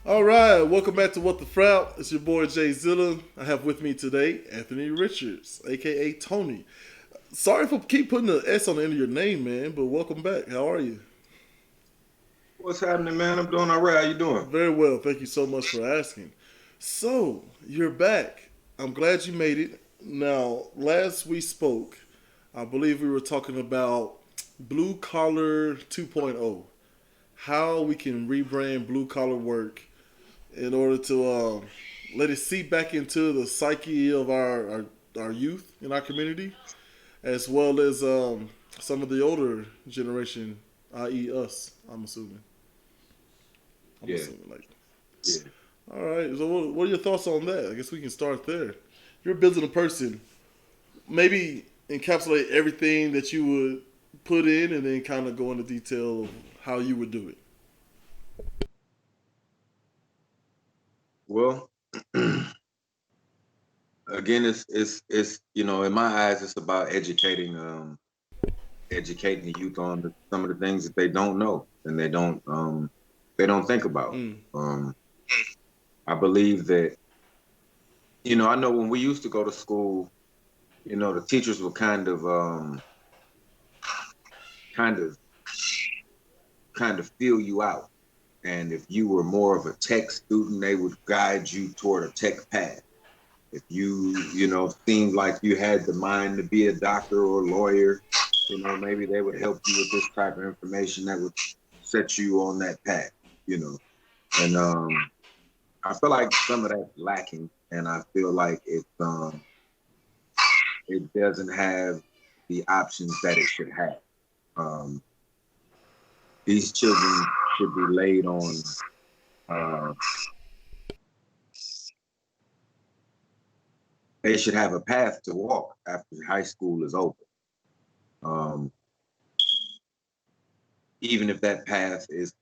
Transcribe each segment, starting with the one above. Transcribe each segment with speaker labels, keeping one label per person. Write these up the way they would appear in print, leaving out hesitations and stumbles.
Speaker 1: All right, welcome back to What the Frout. It's your boy J-Zilla. I have with me today Anthony Richards, aka Tony. Sorry for keep putting the S on the end of your name, man, but welcome back. How are you?
Speaker 2: What's happening, man? I'm doing all right. How you doing?
Speaker 1: Very well. Thank you so much for asking. So, you're back. I'm glad you made it. Now, last we spoke, I believe we were talking about Blue Collar 2.0, how we can rebrand blue collar work in order to let it seep back into the psyche of our youth in our community, as well as some of the older generation, i.e., us. I'm assuming. I'm
Speaker 2: Yeah,
Speaker 1: assuming like.
Speaker 2: yeah.
Speaker 1: All right. So, what are your thoughts on that? I guess we can start there. You're building a person. Maybe encapsulate everything that you would put in, and then kind of go into detail of how you would do it.
Speaker 2: Well, again, it's in my eyes, it's about educating the youth on some of the things that they don't know and they don't think about.
Speaker 1: Mm.
Speaker 2: Um, I believe that I know when we used to go to school, the teachers would kind of kind of feel you out, and if you were more of a tech student, they would guide you toward a tech path. If you seemed like you had the mind to be a doctor or a lawyer, maybe they would help you with this type of information that would set you on that path, you know. And I feel like some of that's lacking, and I feel like it doesn't have the options that it should have. Um, these children should be laid on. Uh, they should have a path to walk after high school is over. Um, Even if that path is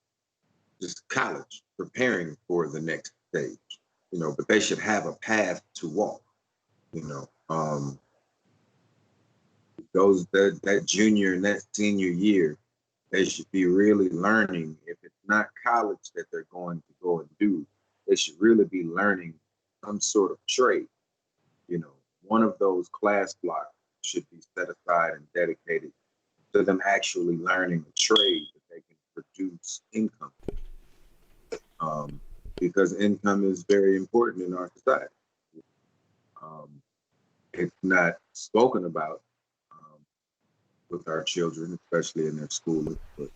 Speaker 2: just college, preparing for the next stage, but they should have a path to walk, you know. Those that junior and that senior year, they should be really learning. If it's not college that they're going to go and do, they should really be learning some sort of trade. One of those class blocks should be set aside and dedicated to them actually learning a trade that they can produce income, um, because income is very important in our society. Um, it's not spoken about with our children, especially in their schooling, but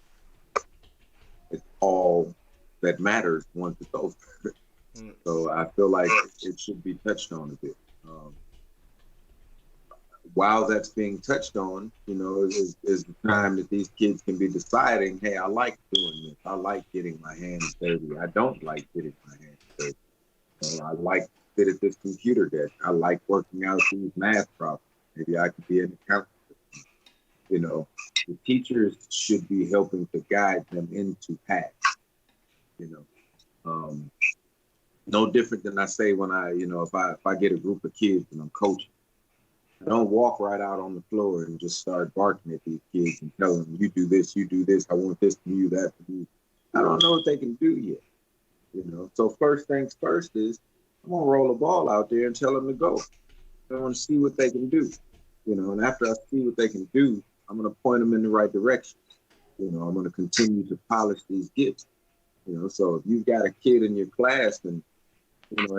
Speaker 2: it's all that matters once it's over.
Speaker 1: Mm.
Speaker 2: So I feel like it should be touched on a bit. Um, while that's being touched on, is the time that these kids can be deciding, hey, I like doing this. I like getting my hands dirty. I don't like getting my hands dirty. I like to sit at this computer desk. I like working out these math problems. Maybe I could be an accountant. You know, the teachers should be helping to guide them into paths. You know, no different than I say when if I get a group of kids and I'm coaching, I don't walk right out on the floor and just start barking at these kids and tell them, you do this, you do this. I want this from you, that from you. I don't know what they can do yet. So first things first is I'm gonna roll a ball out there and tell them to go. I want to see what they can do. And after I see what they can do, I'm gonna point them in the right direction. I'm gonna continue to polish these gifts. So if you've got a kid in your class and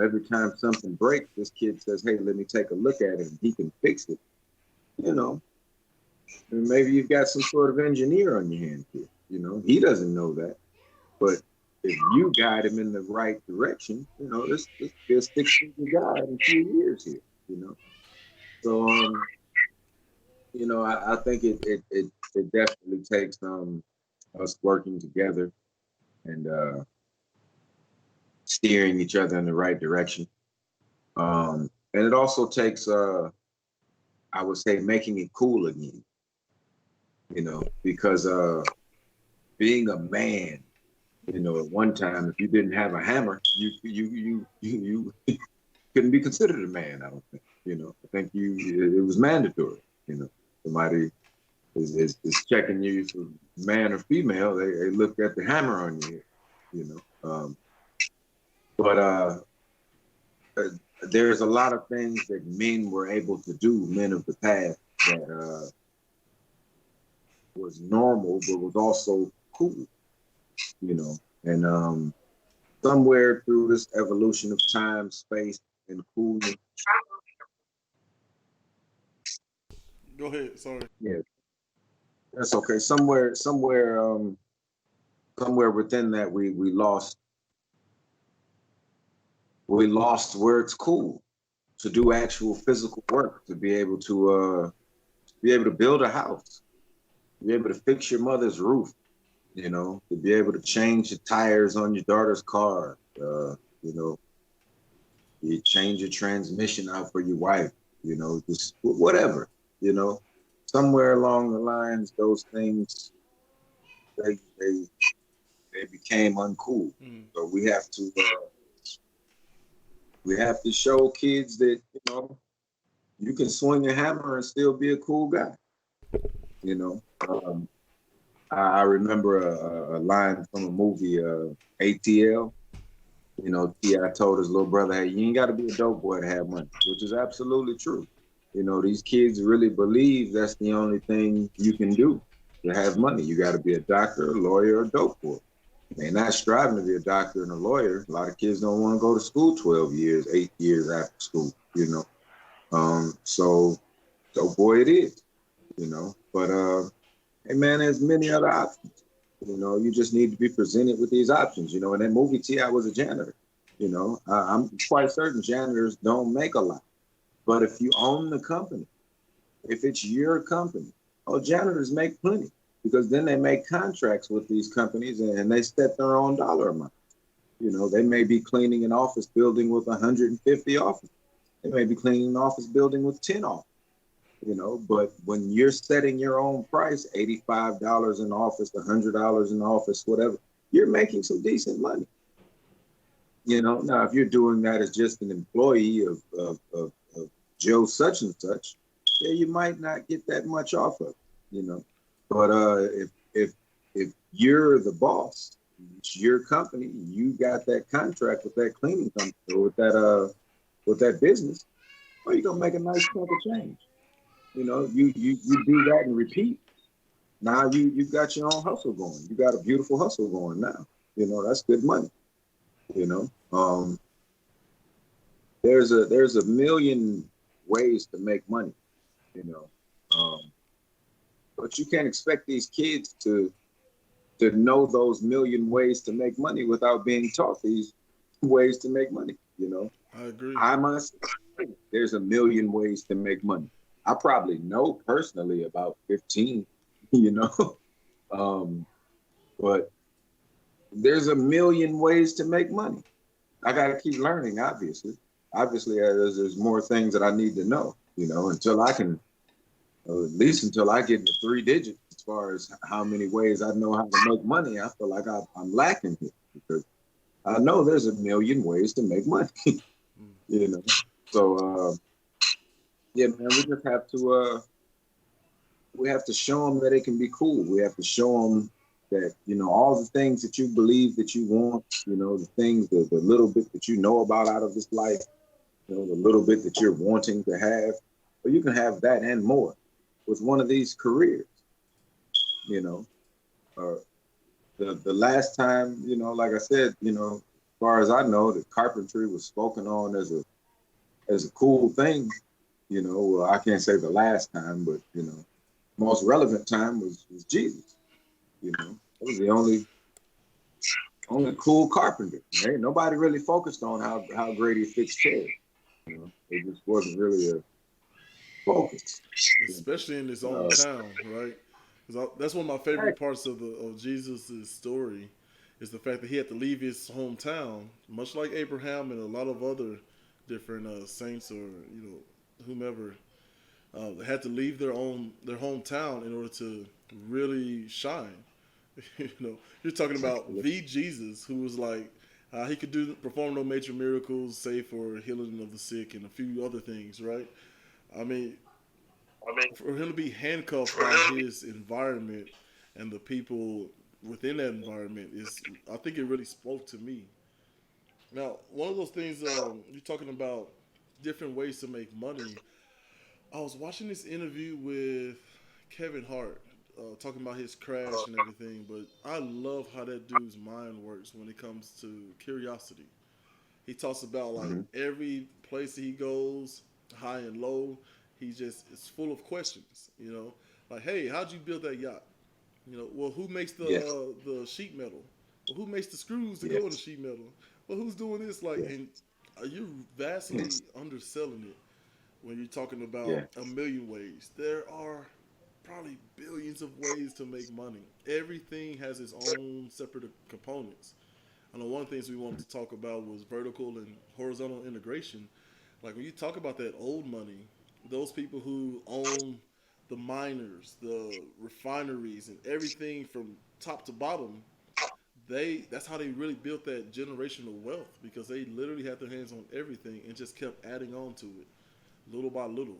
Speaker 2: every time something breaks, this kid says, "Hey, let me take a look at it," and he can fix it. You know, and maybe you've got some sort of engineer on your hands here. He doesn't know that, but if you guide him in the right direction, this be a 6 figure guy in a few years here. You know, so I think it definitely takes us working together and steering each other in the right direction. And it also takes, I would say, making it cool again. Because being a man, at one time, if you didn't have a hammer, you couldn't be considered a man. I don't think. I think it was mandatory. Somebody is checking you for man or female. They look at the hammer on you. You know, But uh, there's a lot of things that men were able to do, men of the past, that was normal, but was also cool, you know. And somewhere through this evolution of time, space, and coolness,
Speaker 1: Go ahead. Sorry.
Speaker 2: yeah, that's okay. Somewhere within that, we lost where it's cool to do actual physical work, to be able to build a house, be able to fix your mother's roof, to be able to change the tires on your daughter's car, you know, you change your transmission out for your wife, just whatever, you know. Somewhere along the lines, those things they they they became uncool.
Speaker 1: Mm.
Speaker 2: So we have to show kids that you can swing a hammer and still be a cool guy. You know, I remember a line from a movie, ATL. Ti told his little brother, "Hey, you ain't got to be a dope boy to have money," which is absolutely true. These kids really believe that's the only thing you can do to have money. You got to be a doctor, a lawyer, a dope boy. They're not striving to be a doctor and a lawyer. A lot of kids don't want to go to school 12 years, 8 years after school. So boy, it is. But hey man, there's many other options. You just need to be presented with these options. In that movie, Ti was a janitor. I'm quite certain janitors don't make a lot. But if you own the company, if it's your company, oh, janitors make plenty because then they make contracts with these companies and they set their own dollar amount. They may be cleaning an office building with 150 offices. They may be cleaning an office building with 10 offices. But when you're setting your own price, $85 in office, $100 in office, whatever, you're making some decent money. Now if you're doing that as just an employee of Joe such and such, yeah, you might not get that much off of it, you know. But if you're the boss, it's your company, you got that contract with that cleaning company or with that business, well, you're gonna make a nice chunk of change. You do that and repeat. Now you got your own hustle going. You got a beautiful hustle going now. That's good money. You know, there's a million ways to make money. You know, but you can't expect these kids to know those million ways to make money without being taught these ways to make money.
Speaker 1: I agree.
Speaker 2: I myself, there's a million ways to make money. I probably know personally about 15. You know, um, but there's a million ways to make money. I got to keep learning, obviously. Obviously, there's more things that I need to know, until I can, or at least until I get into 3 digits as far as how many ways I know how to make money. I feel like I'm lacking here because I know there's a million ways to make money,
Speaker 1: Mm.
Speaker 2: you know. So, yeah, man, we have to show them that it can be cool. We have to show them that, all the things that you believe that you want, the things, the little bit that you know about out of this life, the little bit that you're wanting to have, but you can have that and more with one of these careers, you know. Uh, the last time, like I said, as far as I know, the carpentry was spoken on as a cool thing. Well, I can't say the last time, but most relevant time was Jesus. It was the only cool carpenter. Ain't nobody really focused on how great he fixed chairs. It just wasn't really a focus.
Speaker 1: Especially in his own
Speaker 2: Uh,
Speaker 1: town, right? Because that's one of my favorite parts of Jesus' story, is the fact that he had to leave his hometown, much like Abraham and a lot of other different saints or whomever had to leave their hometown in order to really shine. You're talking about the Jesus who was like he could perform no major miracles save for healing of the sick and a few other things, right? I mean, for him to be handcuffed by his environment and the people within that environment is, I think it really spoke to me. Now, one of those things you're talking about different ways to make money. I was watching this interview with Kevin Hart talking about his crash and everything, but I love how that dude's mind works when it comes to curiosity. He talks about like
Speaker 2: Hmm.
Speaker 1: every place he goes, high and low, he just is full of questions. Like, hey, how'd you build that yacht? Well, who makes
Speaker 2: Yes,
Speaker 1: the sheet metal? Well, who makes the screws to go in the
Speaker 2: yes,
Speaker 1: sheet metal? Well, who's doing this? Like,
Speaker 2: yes,
Speaker 1: and you're vastly
Speaker 2: yes,
Speaker 1: underselling it when you're talking about a
Speaker 2: yes,
Speaker 1: million ways. There are probably billions of ways to make money. Everything has its own separate components. I know one of the things we wanted to talk about was vertical and horizontal integration. Like when you talk about that old money, those people who own the miners, the refineries, and everything from top to bottom, that's how they really built that generational wealth because they literally had their hands on everything and just kept adding on to it little by little.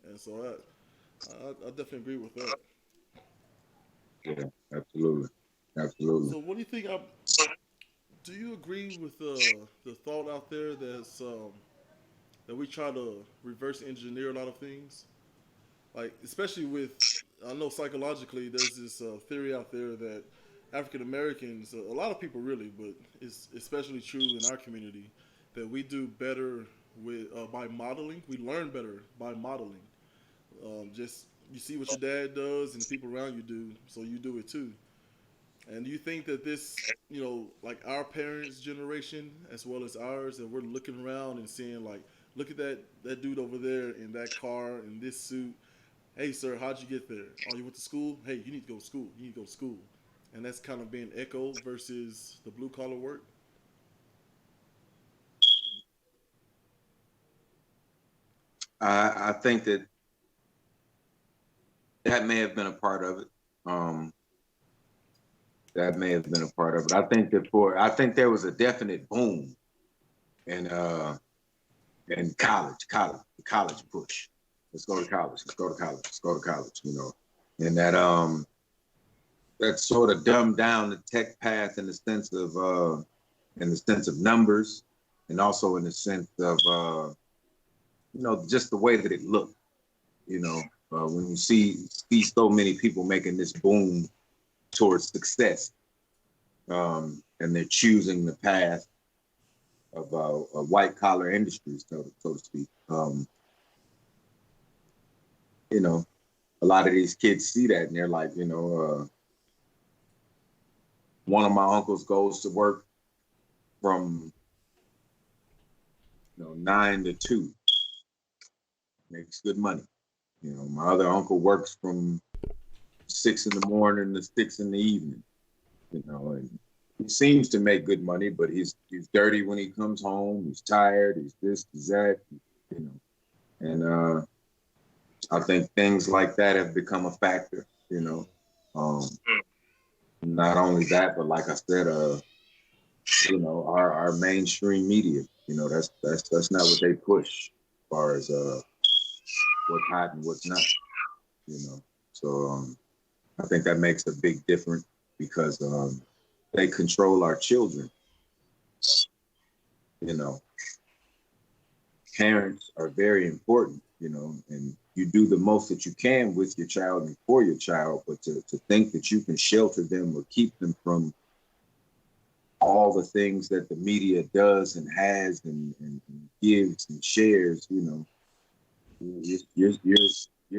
Speaker 1: And so I definitely agree with that.
Speaker 2: yeah, absolutely, absolutely.
Speaker 1: So what do you think? Do you agree with the thought out there that we try to reverse engineer a lot of things? Like especially with I know psychologically there's this theory out there that African Americans, a lot of people really, but it's especially true in our community that we do better with by modeling. We learn better by modeling. Just you see what your dad does and the people around you do, so you do it too. And do you think that this, like our parents' generation as well as ours, that we're looking around and seeing like, look at that dude over there in that car in this suit. Hey, sir, how'd you get there? Oh, you went to school. Hey, you need to go to school. You need to go to school. And that's kind of being echoed versus the blue collar work.
Speaker 2: I think that that may have been a part of it. Um, that may have been a part of it. I think there was a definite boom in the college push. Let's go to college. Let's go to college. Let's go to college. And that sort of dumbed down the tech path in the sense of numbers, and also in the sense of just the way that it looked. You know, when you see so many people making this boom towards success, and they're choosing the path of white collar industries, so to speak. You know, a lot of these kids see that and they're like, one of my uncles goes to work from 9 to 2, makes good money. My other uncle works from 6 in the morning to 6 in the evening. And he seems to make good money, but he's dirty when he comes home. He's tired. He's this, he's that. You know, and I think things like that have become a factor. Um, not only that, but like I said, our mainstream media. That's not what they push as far as what's hot and what's not. You know, so I think that makes a big difference because they control our children. You know, Parents are very important. And you do the most that you can with your child and for your child, but to think that you can shelter them or keep them from all the things that the media does and has and gives and shares, you're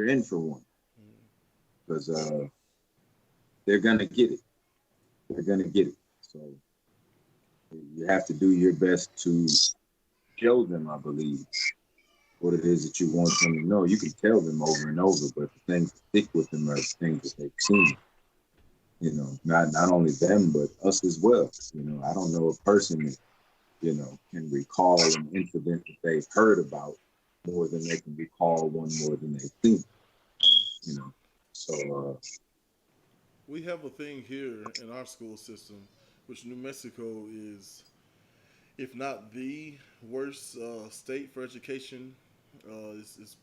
Speaker 2: in for one because they're gonna get it. They're gonna get it. So you have to do your best to show them, I believe, what it is that you want them to know. You can tell them over and over, but the things that stick with them are the things that they've seen. Not only them, but us as well. I don't know a person that can recall an incident that they've heard about more than they can recall one more than they've seen. You know, so
Speaker 1: We have a thing here in our school system, which New Mexico is, if not the worst state for education, is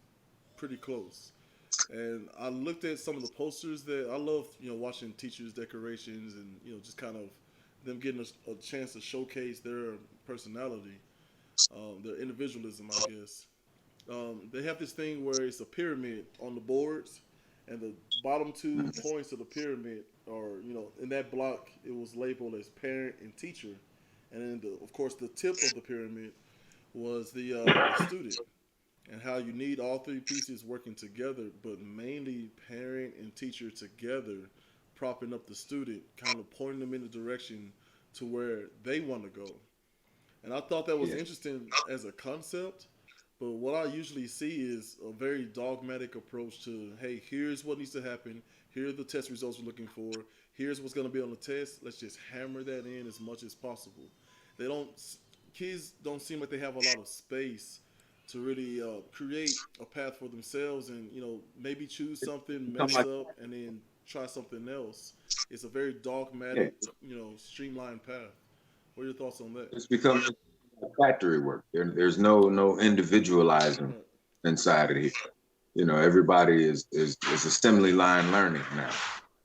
Speaker 1: pretty close. And I looked at some of the posters that I love, watching teachers' decorations and just kind of them getting a chance to showcase their personality, their individualism, I guess. They have this thing where it's a pyramid on the boards, and the bottom two
Speaker 2: Mhm.
Speaker 1: points of the pyramid are, in that block, it was labeled as parent and teacher, and then of course the tip of the pyramid was the student, and how you need all three pieces working together, but mainly parent and teacher together, propping up the student, kind of pointing them in the direction to where they want to go. And I thought that was
Speaker 2: Yeah,
Speaker 1: interesting as a concept. But what I usually see is a very dogmatic approach to, hey, here's what needs to happen. Here are the test results we're looking for. Here's what's going to be on the test. Let's just hammer that in as much as possible. They don't, kids don't seem like they have a lot of space to really create a path for themselves and, maybe choose
Speaker 2: it's
Speaker 1: something,
Speaker 2: become
Speaker 1: mess
Speaker 2: like,
Speaker 1: up, and then try something else. It's a very
Speaker 2: yeah,
Speaker 1: dogmatic, streamlined path. What are your thoughts on that?
Speaker 2: it's become factory work. There's no individualizing
Speaker 1: Right.
Speaker 2: inside of here. Everybody is assembly line learning now.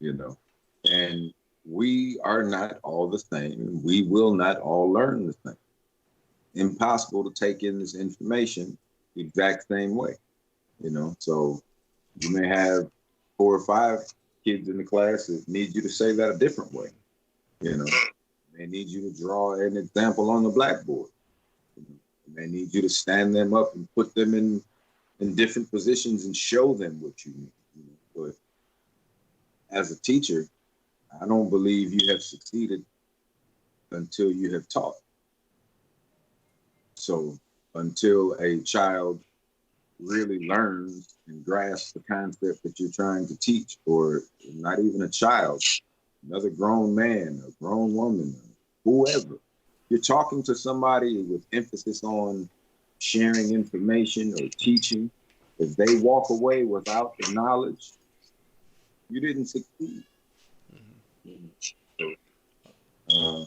Speaker 2: You know, and we are not all the same. We will not all learn the same. Impossible to take in this information the exact same way. So you may have 4 or 5 kids in the class that need you to say that a different way. You know, they need you to draw an example on the blackboard. And they need you to stand them up and put them in different positions and show them what you mean. But as a teacher, I don't believe you have succeeded until you have taught. So until a child really learns and grasps the concept that you're trying to teach, or not even a child, another grown man, a grown woman, whoever, you're talking to somebody with emphasis on sharing information or teaching. If they walk away without the knowledge, you didn't succeed. Uh,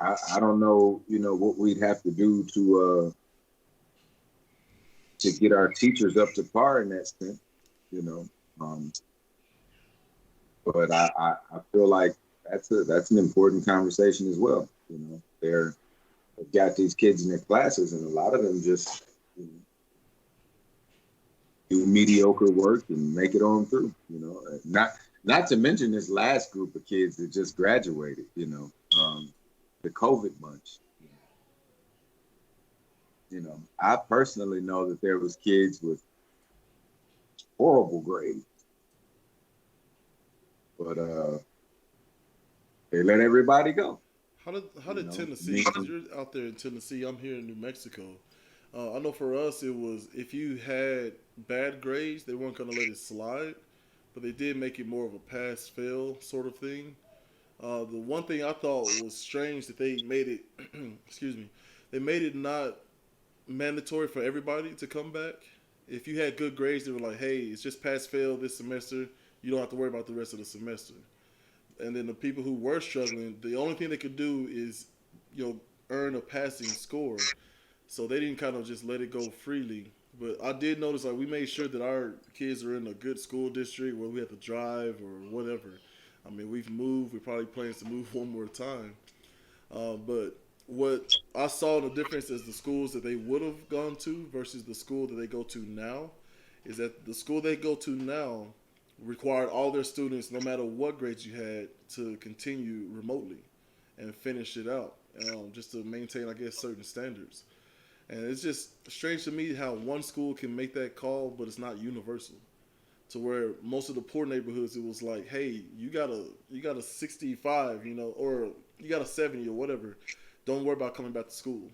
Speaker 2: I don't know, what we'd have to do to get our teachers up to par in that sense, you know. Um, but I feel like that's an important conversation as well. They've got these kids in their classes, and a lot of them just you know, do mediocre work and make it on through. Not to mention this last group of kids that just graduated. The COVID bunch. I personally know that there was kids with horrible grades, but they let everybody go.
Speaker 1: How did Tennessee? Because
Speaker 2: Meaning,
Speaker 1: you're out there in Tennessee, I'm here in New Mexico. I know for us it was if you had bad grades, they weren't gonna let it slide, but they did make it more of a pass fail sort of thing. The one thing I thought was strange that they made it, excuse me, they made it not mandatory for everybody to come back. If you had good grades, they were like, hey, it's just pass fail this semester. You don't have to worry about the rest of the semester. And then the people who were struggling, the only thing they could do is, you know, earn a passing score. So they didn't kind of just let it go freely. But I did notice like we made sure that our kids are in a good school district where we have to drive or whatever. I mean, we've moved. We probably plans to move one more time. But what I saw the difference is the schools that they would have gone to versus the school that they go to now is that the school they go to now required all their students, no matter what grades you had, to continue remotely and finish it out, just to maintain, I guess, certain standards. And it's just strange to me how one school can make that call, but it's not universal. To where most of the poor neighborhoods, it was like, hey, you got a 65, or you got a 70 or whatever. Don't worry about coming back to school.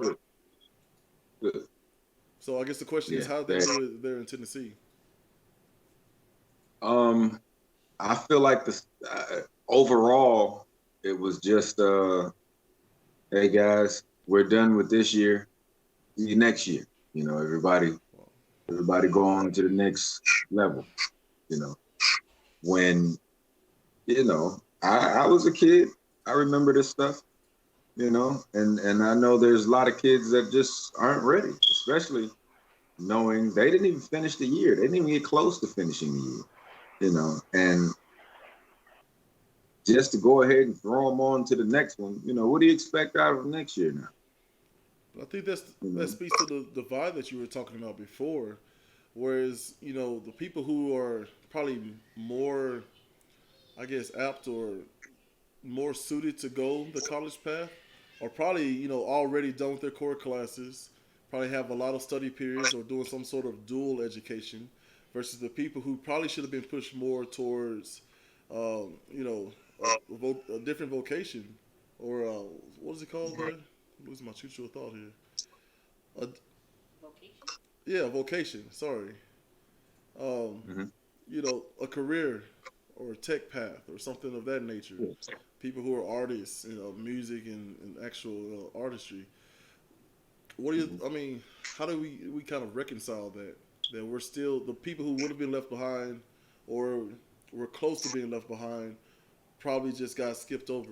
Speaker 1: So I guess the question is,
Speaker 2: yeah.
Speaker 1: how did they do it there in Tennessee?
Speaker 2: Um, I feel like overall it was just hey guys, we're done with this year. See you next year. Everybody go on to the next level. You know, when I was a kid, I remember this stuff. And I know there's a lot of kids that just aren't ready, especially knowing they didn't even finish the year. They didn't even get close to finishing the year. And just to go ahead and throw them on to the next one. What do you expect out of next year now?
Speaker 1: I think that
Speaker 2: You
Speaker 1: speaks to the divide that you were talking about before. Whereas the people who are probably more, I guess, apt or more suited to go the college path are probably already done with their core classes, probably have a lot of study periods or doing some sort of dual education, versus the people who probably should have been pushed more towards, you know, a different vocation or what is it called there? Losing my true thought here. A, yeah, vocation. Sorry, um,
Speaker 2: know.
Speaker 1: a career or a tech path or something of that nature. People who are artists, music and actual artistry. What do you?
Speaker 2: Hmm.
Speaker 1: I mean, how do we kind of reconcile that? That we're still the people who would have been left behind, or were close to being left behind, probably just got skipped over.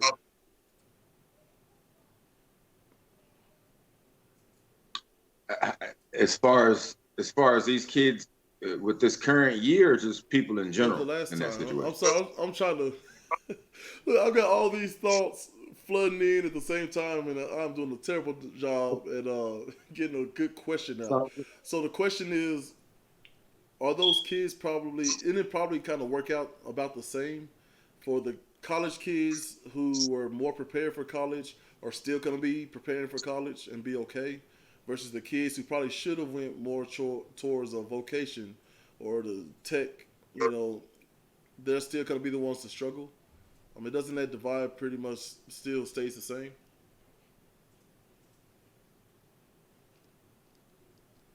Speaker 2: As far as these kids with this current year, just people in
Speaker 1: The
Speaker 2: general
Speaker 1: last
Speaker 2: in that
Speaker 1: time, I'm
Speaker 2: situation.
Speaker 1: sorry, I'm trying to. Look, I've got all these thoughts flooding in at the same time, and I'm doing a terrible job at getting a good question out.
Speaker 2: So,
Speaker 1: So the question is, are those kids probably? Isn't it probably kind of work out about the same for the college kids who were more prepared for college are still going to be preparing for college and be okay, versus the kids who probably should have went more towards a vocation or the tech. You know, they're still going to be the ones to struggle. I mean, doesn't that divide pretty much still stays the same?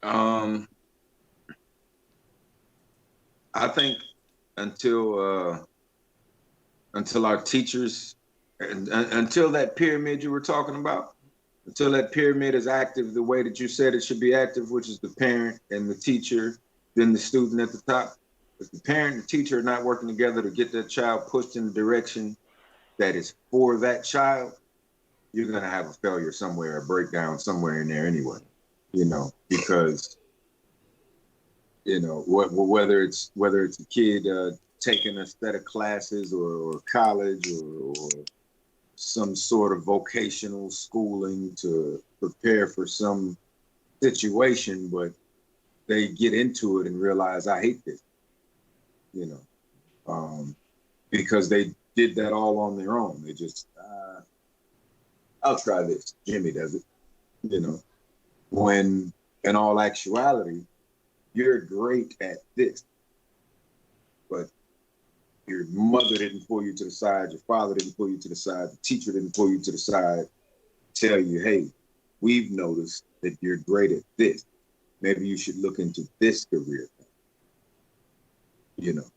Speaker 2: um, I think until until our teachers and until that pyramid you were talking about, until that pyramid is active the way that you said it should be active, which is the parent and the teacher, then the student at the top. If the parent and the teacher are not working together to get that child pushed in the direction that is for that child, you're going to have a failure somewhere, a breakdown somewhere in there anyway. Because whether it's a kid taking a set of classes or college or some sort of vocational schooling to prepare for some situation, but they get into it and realize I hate this, you know, because they did that all on their own. They just, I'll try this. Jimmy does it, you know, when in all actuality, you're great at this, but your mother didn't pull you to the side, your father didn't pull you to the side, the teacher didn't pull you to the side, tell you, hey, we've noticed that you're great at this. Maybe you should look into this career, you know.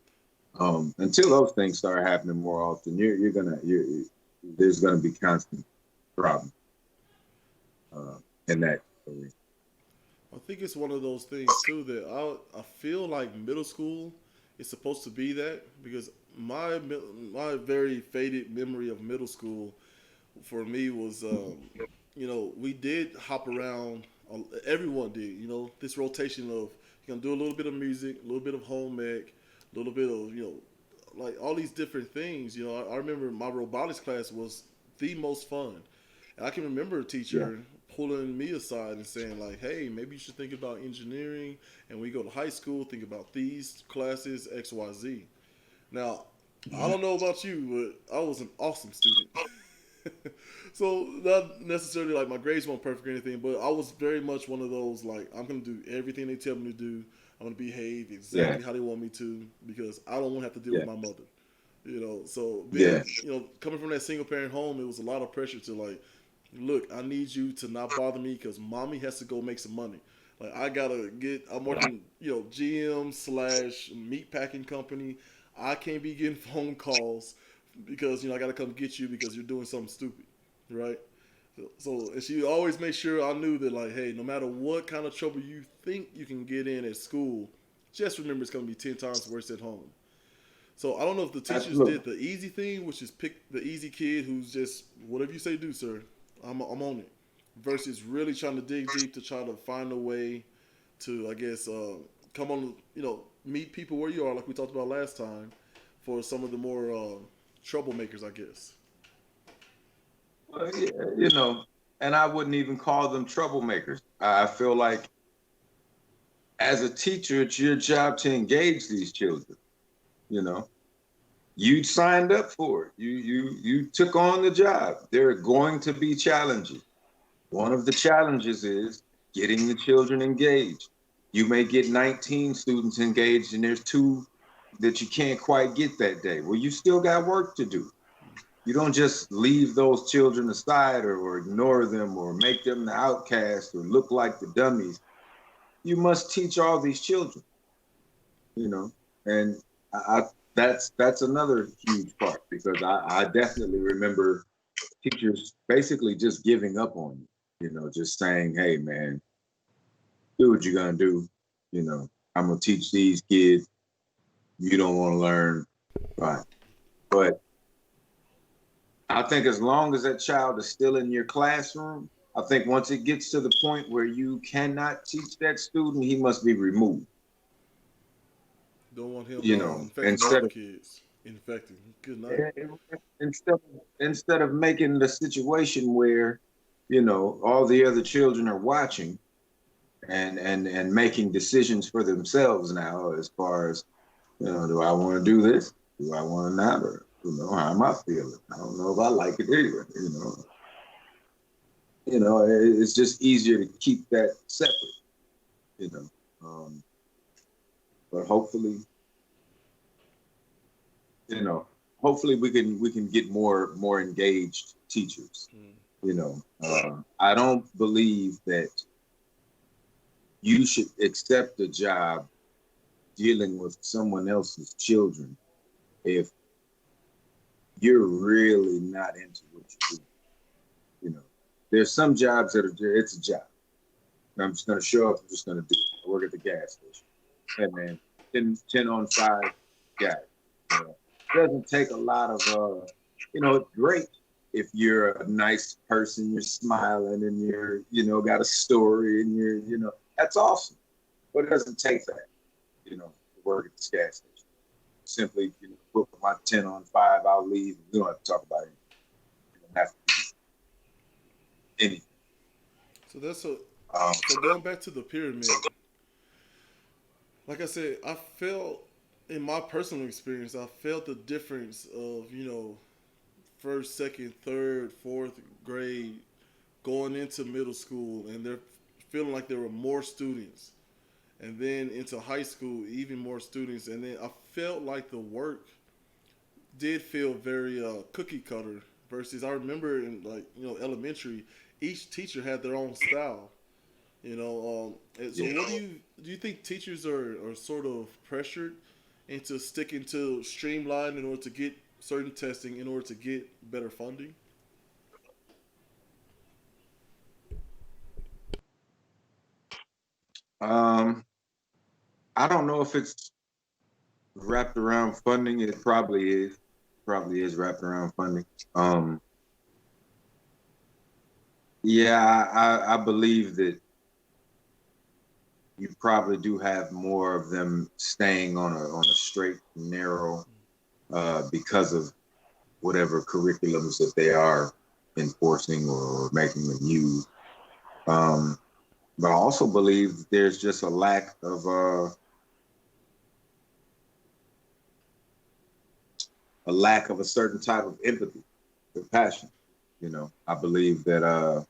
Speaker 2: Until those things start happening more often, there's gonna be constant problems uh, in that career.
Speaker 1: I think it's one of those things too that I feel like middle school is supposed to be that because my very faded memory of middle school for me was we did hop around. Everyone did. This rotation of you're gonna do a little bit of music, a little bit of home ec, a little bit of like all these different things. I remember my robotics class was the most fun. And I can remember a
Speaker 2: Yeah,
Speaker 1: teacher pulling me aside and saying like, "Hey, maybe you should think about engineering, and when you go to high school, think about these classes X, Y, Z." Now, I don't know about you, but I was an awesome student. So not necessarily like my grades weren't perfect or anything, but I was very much one of those like I'm gonna do everything they tell me to do. I'm gonna behave
Speaker 2: yeah,
Speaker 1: exactly how they want me to because I don't want to have to deal with
Speaker 2: yeah,
Speaker 1: my mother. So
Speaker 2: yeah,
Speaker 1: being coming from that single parent home, it was a lot of pressure to like, look, I need you to not bother me because mommy has to go make some money. Like I gotta get, I'm working, GM slash meat packing company. I can't be getting phone calls because I gotta come get you because you're doing something stupid, right? So and she always made sure I knew that like, hey, no matter what kind of trouble you think you can get in at school, just remember it's gonna be 10 times worse at home. So I don't know if the teachers
Speaker 2: absolutely.
Speaker 1: did the easy thing, which is pick the easy kid who's just whatever you say do, sir. I'm on it. Versus really trying to dig deep to try to find a way to, I guess, come on, meet people where you are, like we talked about last time, for some of the more troublemakers, I guess.
Speaker 2: Well, yeah, and I wouldn't even call them troublemakers. I feel like as a teacher, it's your job to engage these children. You know, you signed up for it. You took on the job. There are going to be challenges. One of the challenges is getting the children engaged. You may get 19 students engaged, and there's two that you can't quite get that day. Well, you still got work to do. You don't just leave those children aside or ignore them or make them the outcast or look like the dummies. You must teach all these children, you know, and I that's another huge part because I definitely remember teachers basically just giving up on you, just saying, hey man, do what you're gonna do, I'm gonna teach these kids. You don't want to learn, fine. But I think as long as that child is still in your classroom, I think once it gets to the point where you cannot teach that student, he must be removed.
Speaker 1: Don't want him infecting the
Speaker 2: Instead
Speaker 1: other
Speaker 2: of
Speaker 1: kids. Infecting. Good night.
Speaker 2: instead instead of making the situation where, all the other children are watching and making decisions for themselves now as far as, do I want to do this? Do I want to not? Or, how am I feeling? I don't know if I like it either, it's just easier to keep that separate, you know. Um, but you know, hopefully we can get more engaged teachers.
Speaker 1: Mm.
Speaker 2: I don't believe that you should accept a job dealing with someone else's children if you're really not into what you do. You know, there's some jobs that it's a job. I'm just gonna show up. I'm just gonna do it. I work at the gas station. Hey man, 10 on 5 guy. It doesn't take a lot of it's great if you're a nice person, you're smiling and you're, got a story and that's awesome. But it doesn't take that, to work at this gas station. Simply, put my 10 on 5, I'll leave. We don't have to talk about it. You don't have to do anything.
Speaker 1: So that's a
Speaker 2: Um,
Speaker 1: so going back to the pyramid. Like I said, I felt in my personal experience, I felt the difference of first, second, third, fourth grade going into middle school, and they're feeling like there were more students, and then into high school, even more students, and then I felt like the work did feel very cookie cutter. Versus, I remember in elementary, each teacher had their own style. And so what do you think teachers are sort of pressured into sticking to streamline in order to get certain testing in order to get better funding?
Speaker 2: um, I don't know if it's wrapped around funding. It probably is wrapped around funding. Um, yeah, I believe that you probably do have more of them staying on a straight and narrow because of whatever curriculums that they are enforcing or making them use. Um, but I also believe there's just a lack of a certain type of empathy, compassion. I believe that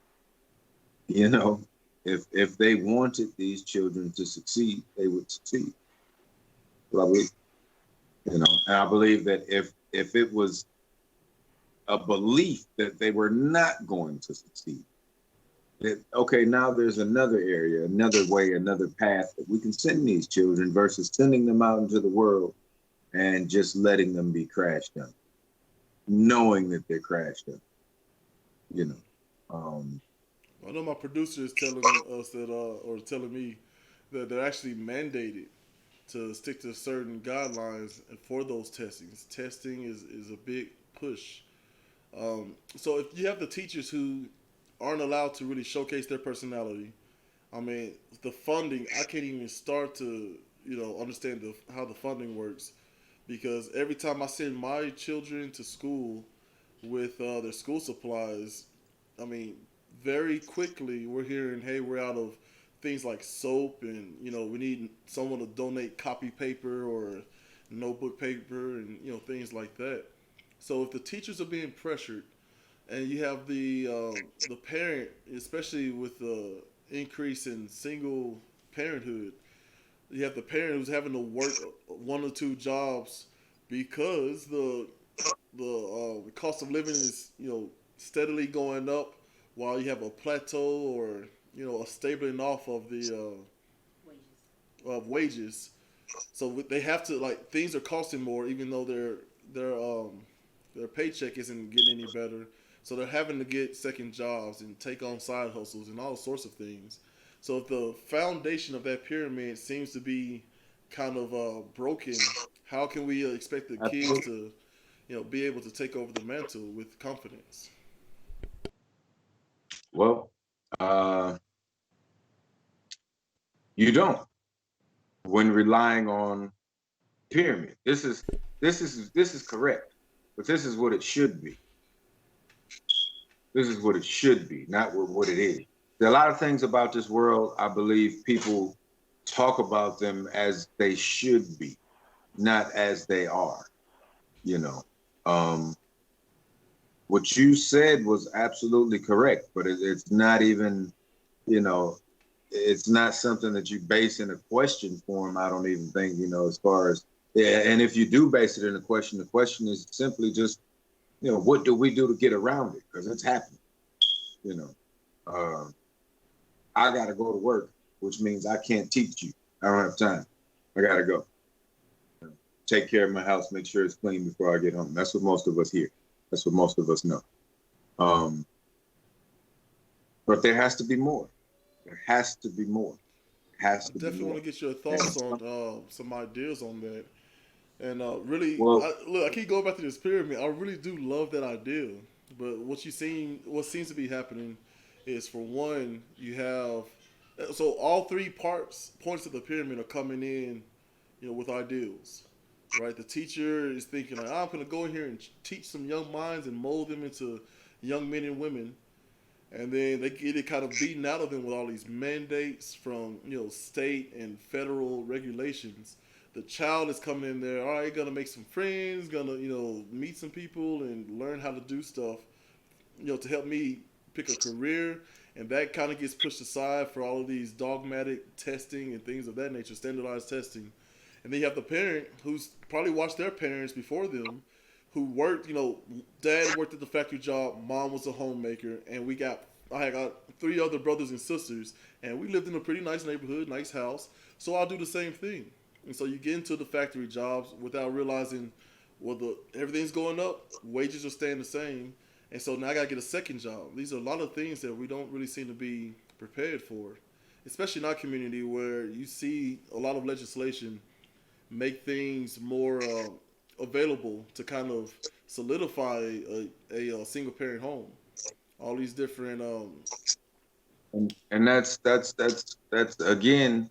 Speaker 2: you know, if they wanted these children to succeed, they would succeed. Probably, and I believe that if it was a belief that they were not going to succeed, that okay, now there's another area, another way, another path that we can send these children versus sending them out into the world and just letting them be crash dummies, knowing that they're crash dummies. You know, um,
Speaker 1: I know my producer is telling us that, or telling me that they're actually mandated to stick to certain guidelines for those testings. Testing is a big push. So if you have the teachers who aren't allowed to really showcase their personality, I mean, the funding, I can't even start to understand how the funding works. because every time I send my children to school with their school supplies, I mean, very quickly we're hearing, hey, we're out of things like soap, and we need someone to donate copy paper or notebook paper, and things like that. So if the teachers are being pressured, and you have the parent, especially with the increase in single parenthood, you have the parent who's having to work one or two jobs because the cost of living is steadily going up, while you have a plateau or a stabling off of the of wages. So they have to, like, things are costing more, even though their paycheck isn't getting any better. So they're having to get second jobs and take on side hustles and all sorts of things. So if the foundation of that pyramid seems to be kind of broken, how can we expect the kids
Speaker 2: Absolutely.
Speaker 1: to be able to take over the mantle with confidence?
Speaker 2: Well, uh, you don't when relying on pyramid. This is correct, but this is what it should be. This is what it should be, not what it is. There are a lot of things about this world, I believe people talk about them as they should be, not as they are, you know. Um, what you said was absolutely correct, but it's not even, you know, it's not something that you base in a question form. I don't even think, as far as, yeah, and if you do base it in a question, the question is simply just, what do we do to get around it? Because it's happening, you know. Uh, I got to go to work, which means I can't teach you. I don't have time. I got to go. Take care of my house, make sure it's clean before I get home. That's what most of us hear. That's what most of us know. Um, but there has to be more. There has to be more. There
Speaker 1: I
Speaker 2: has to be
Speaker 1: definitely
Speaker 2: more.
Speaker 1: want to get your
Speaker 2: And
Speaker 1: thoughts on some ideas on that. And really,
Speaker 2: well,
Speaker 1: look, I keep going back to this pyramid. I really do love that idea. But what seems to be happening is, for one, you have, so all three points of the pyramid are coming in, with ideals, right? The teacher is thinking like, I'm going to go in here and teach some young minds and mold them into young men and women, and then they get it kind of beaten out of them with all these mandates from state and federal regulations. The child is coming in there, all right, gonna make some friends, gonna meet some people and learn how to do stuff, to help me pick a career, and that kind of gets pushed aside for all of these dogmatic testing and things of that nature, standardized testing. And then you have the parent who's probably watched their parents before them, who worked. Dad worked at the factory job, mom was a homemaker, and I got three other brothers and sisters, and we lived in a pretty nice neighborhood, nice house. So I'll do the same thing. And so you get into the factory jobs without realizing, well, everything's going up, wages are staying the same, and so now I gotta get a second job. These are a lot of things that we don't really seem to be prepared for, especially in our community where you see a lot of legislation make things more available to kind of solidify a single parent home. All these different
Speaker 2: and that's again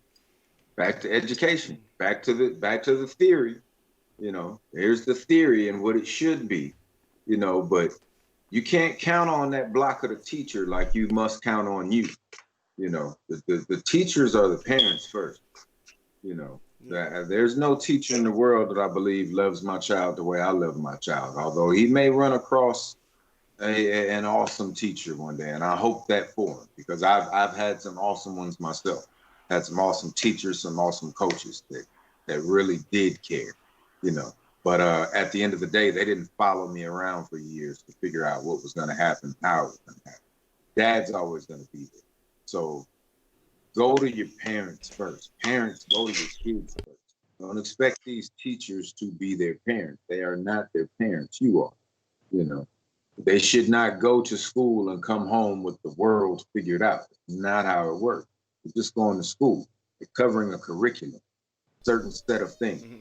Speaker 2: back to education, back to the theory. Here's the theory and what it should be. But you can't count on that block of the teacher like you must count on you. The teachers are the parents first.
Speaker 1: yeah.
Speaker 2: There's no teacher in the world that I believe loves my child the way I love my child. Although he may run across an awesome teacher one day, and I hope that for him because I've had some awesome ones myself. Had some awesome teachers, some awesome coaches that really did care. You know, but at the end of the day, they didn't follow me around for years to figure out what was going to happen, how it was going to happen. Dad's always going to be there. So go to your parents first. Parents, go to your kids first. Don't expect these teachers to be their parents. They are not their parents. You are. You know, they should not go to school and come home with the world figured out. It's not how it works. You're just going to school. They're covering a curriculum, certain set of things.
Speaker 1: Hmm.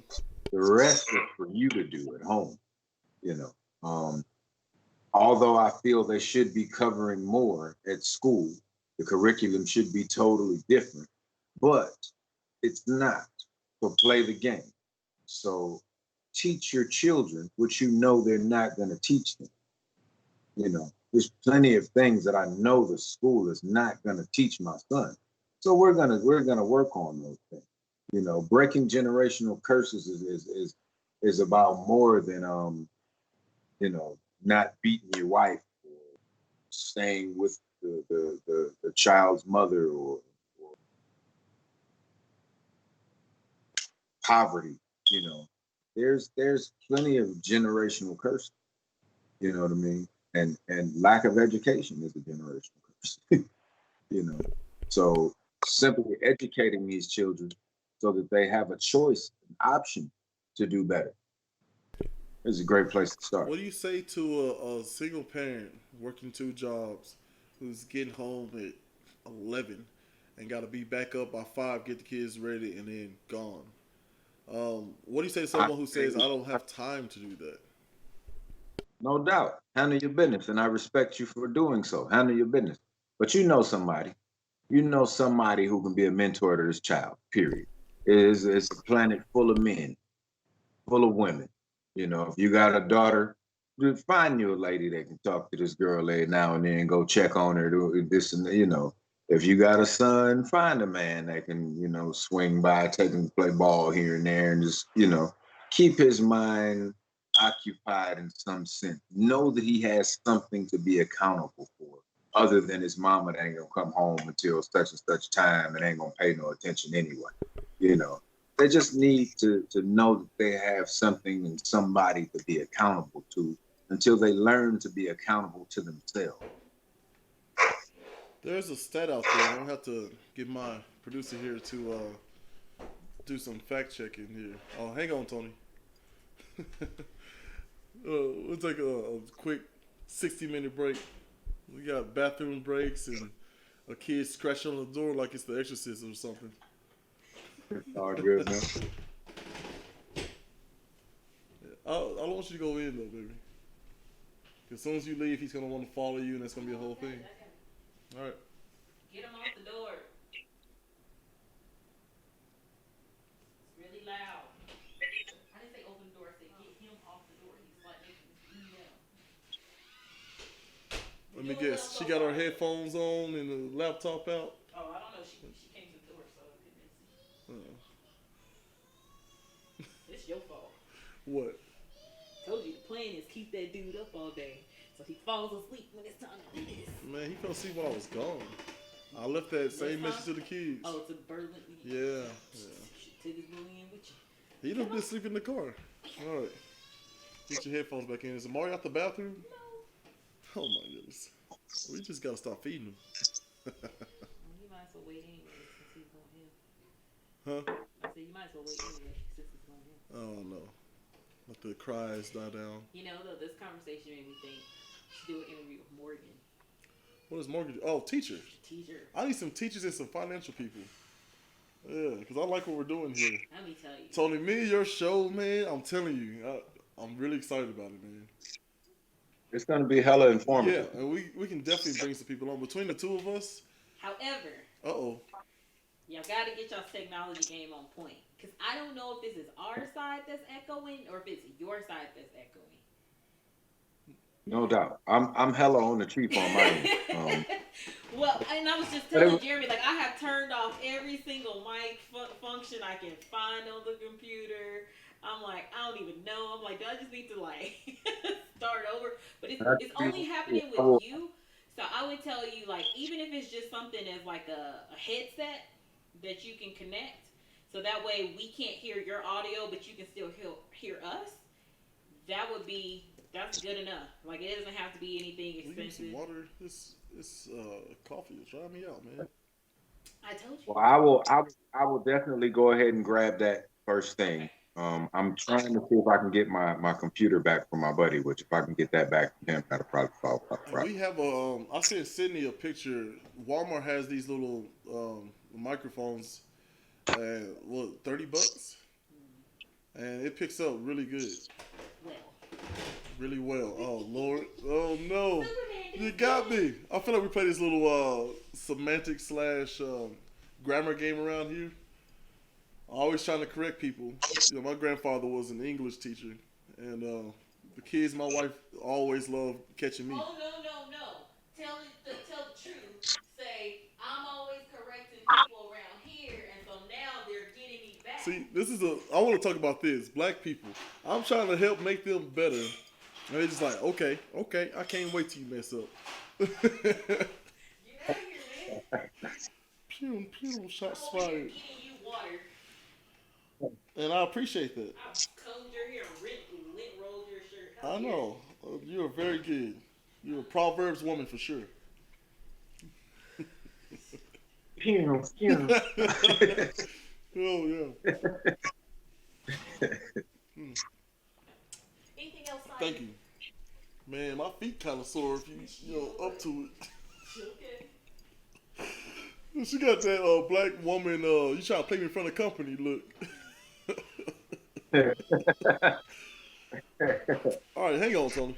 Speaker 2: The rest is for you to do at home. You know, although I feel they should be covering more at school, the curriculum should be totally different, but it's not. So play the game. So teach your children what you know they're not going to teach them. There's plenty of things that I know the school is not going to teach my son. So we're gonna work on those things. Breaking generational curses is about more than not beating your wife or staying with the child's mother or poverty. You know, there's plenty of generational curses. You know what I mean? And lack of education is a generational curse. you know, so simply educating these children so that they have a choice, an option to do better is a great place to start.
Speaker 1: What do you say to a single parent working two jobs who's getting home at 11 and got to be back up by 5, get the kids ready, and then gone? What do you say to
Speaker 2: I
Speaker 1: someone who says, I don't have time to do that?
Speaker 2: No doubt. Handle your business, and I respect you for doing so. Handle your business. But you know somebody. You know somebody who can be a mentor to this child. Period. It's a planet full of men, full of women. If you got a daughter, find you a lady that can talk to this girl every now and then, go check on her, do this and If you got a son, find a man that can, swing by, take him to play ball here and there, and just, keep his mind occupied in some sense. Know that he has something to be accountable for, other than his mama that ain't gonna come home until such and such time and ain't gonna pay no attention anyway. You know, they just need to know that they have something and somebody to be accountable to until they learn to be accountable to themselves.
Speaker 1: There's a stat out there. I'm gonna have to get my producer here to do some fact checking here. Oh, hang on, Tony. We'll take a quick 60-minute break. We got bathroom breaks and a kid scratching on the door like it's the Exorcist or something.
Speaker 2: All good, man.
Speaker 1: I don't want you to go in though, baby. As soon as you leave, he's gonna want to follow you, and that's gonna be a whole thing. All right.
Speaker 3: Get him off the door. It's really loud. I didn't say open the door. I said get him off the door. He's like making me
Speaker 1: Let me guess. She got her headphones on and the laptop out.
Speaker 3: Oh, I don't know. She came to the door, so I couldn't see. It's your fault.
Speaker 1: What?
Speaker 3: Told you the plan is keep that dude up all day, so he falls asleep when it's time to do this.
Speaker 1: Man, he fell asleep while I was gone. I left that same message to the kids.
Speaker 3: Oh, to Berlin.
Speaker 1: Yeah.
Speaker 3: Should take his bully in with you.
Speaker 1: He done been sleeping in the car. All right. Get your headphones back in. Is Amari out the bathroom?
Speaker 3: No.
Speaker 1: Oh my goodness. We just gotta stop feeding him.
Speaker 3: Well, you might as well wait anyway since he's on him.
Speaker 1: Huh?
Speaker 3: I said you might as well wait anyway since he's on him.
Speaker 1: Oh no. Let the cries die down.
Speaker 3: Though, this conversation made me think you should do an interview with Morgan.
Speaker 1: What is mortgage? Oh, teachers.
Speaker 3: Teacher.
Speaker 1: I need some teachers and some financial people. Yeah, because I like what we're doing here.
Speaker 3: Let me tell you.
Speaker 1: Tony, me, your show, man, I'm telling you, I'm really excited about it, man.
Speaker 2: It's going to be hella informative.
Speaker 1: Yeah, and we can definitely bring some people on. Between the two of us.
Speaker 3: However.
Speaker 1: Uh-oh.
Speaker 3: Y'all got to get y'all's technology game on point. Because I don't know if this is our side that's echoing or if it's your side that's echoing.
Speaker 2: No doubt. I'm hella on the cheap on my end.
Speaker 3: Well, and I was just telling Jeremy, like, I have turned off every single mic function I can find on the computer. I'm like, I don't even know. I'm like, do I just need to, like, start over? But it's only happening with you. So I would tell you, like, even if it's just something as, like, a headset that you can connect, so that way we can't hear your audio, but you can still hear us, that's good enough. Like, it doesn't have to be anything expensive.
Speaker 1: Some water. This coffee is trying me out, man.
Speaker 3: I told you.
Speaker 2: Well, I will definitely go ahead and grab that first thing. I'm trying to see if I can get my computer back from my buddy, which if I can get that back from him, that'll probably solve the problem.
Speaker 1: We have I sent Sydney a picture. Walmart has these little microphones, and $30, and it picks up really good. Really well. Oh Lord. Oh no. You got me. I feel like we play this little semantic / grammar game around here. I always trying to correct people. My grandfather was an English teacher, and the kids, my wife always loved catching me.
Speaker 3: Oh no no no! Tell the truth. Say I'm always correcting people around here, and so now they're getting me back.
Speaker 1: See, this is a. I want to talk about this. Black people. I'm trying to help make them better, and they're just like, okay, okay, I can't wait till you mess up.
Speaker 3: Get out of here, man!
Speaker 1: Pew pew,
Speaker 3: I'm
Speaker 1: shots
Speaker 3: over here
Speaker 1: fired,
Speaker 3: getting you water.
Speaker 1: and I appreciate that.
Speaker 3: I combed your hair, lint rolled your shirt. How
Speaker 1: I
Speaker 3: dare you?
Speaker 1: know you're very good. You're a Proverbs woman for sure.
Speaker 2: Pew, pew.
Speaker 1: Oh yeah. Hmm.
Speaker 3: Anything else, Simon?
Speaker 1: Thank you, man. My feet kind of sore if up to
Speaker 3: Okay.
Speaker 1: it. She got that black woman. You trying to play me in front of company? Look. All right, hang on, Tony.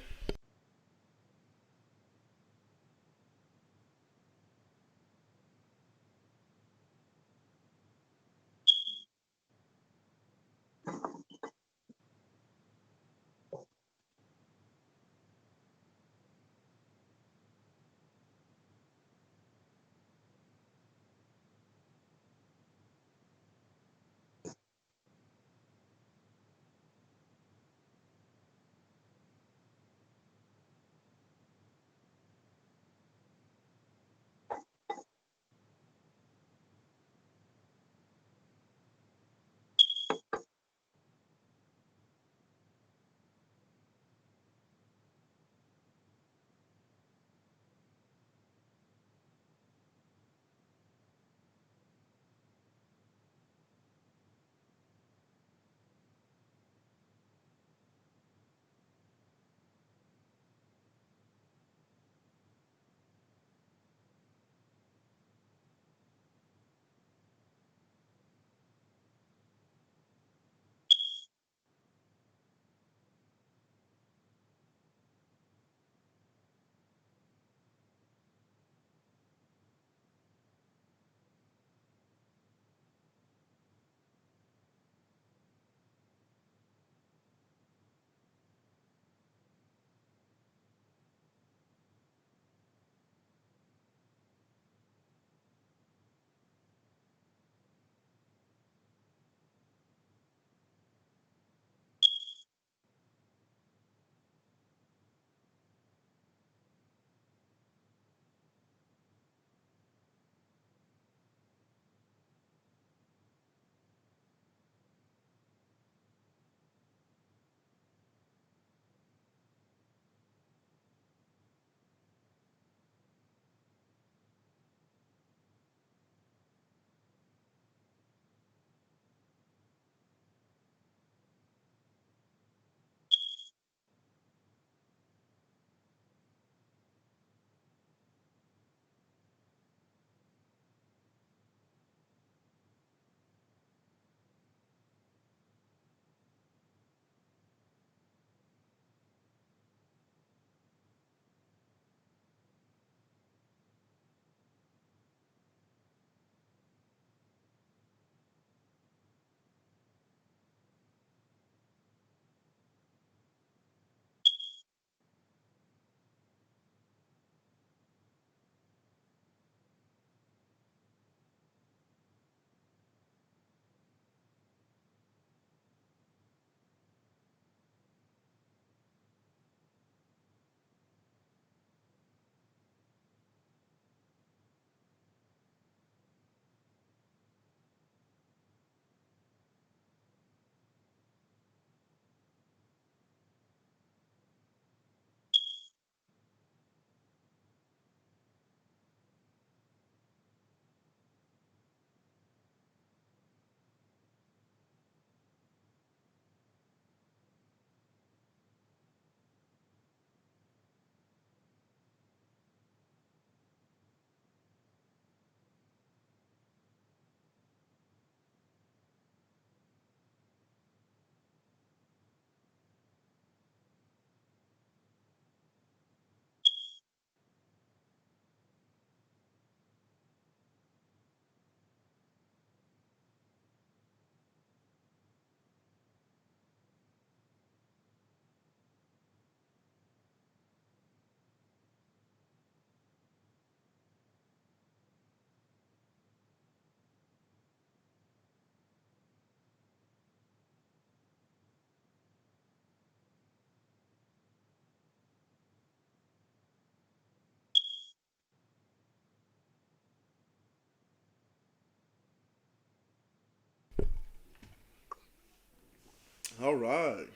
Speaker 1: All right.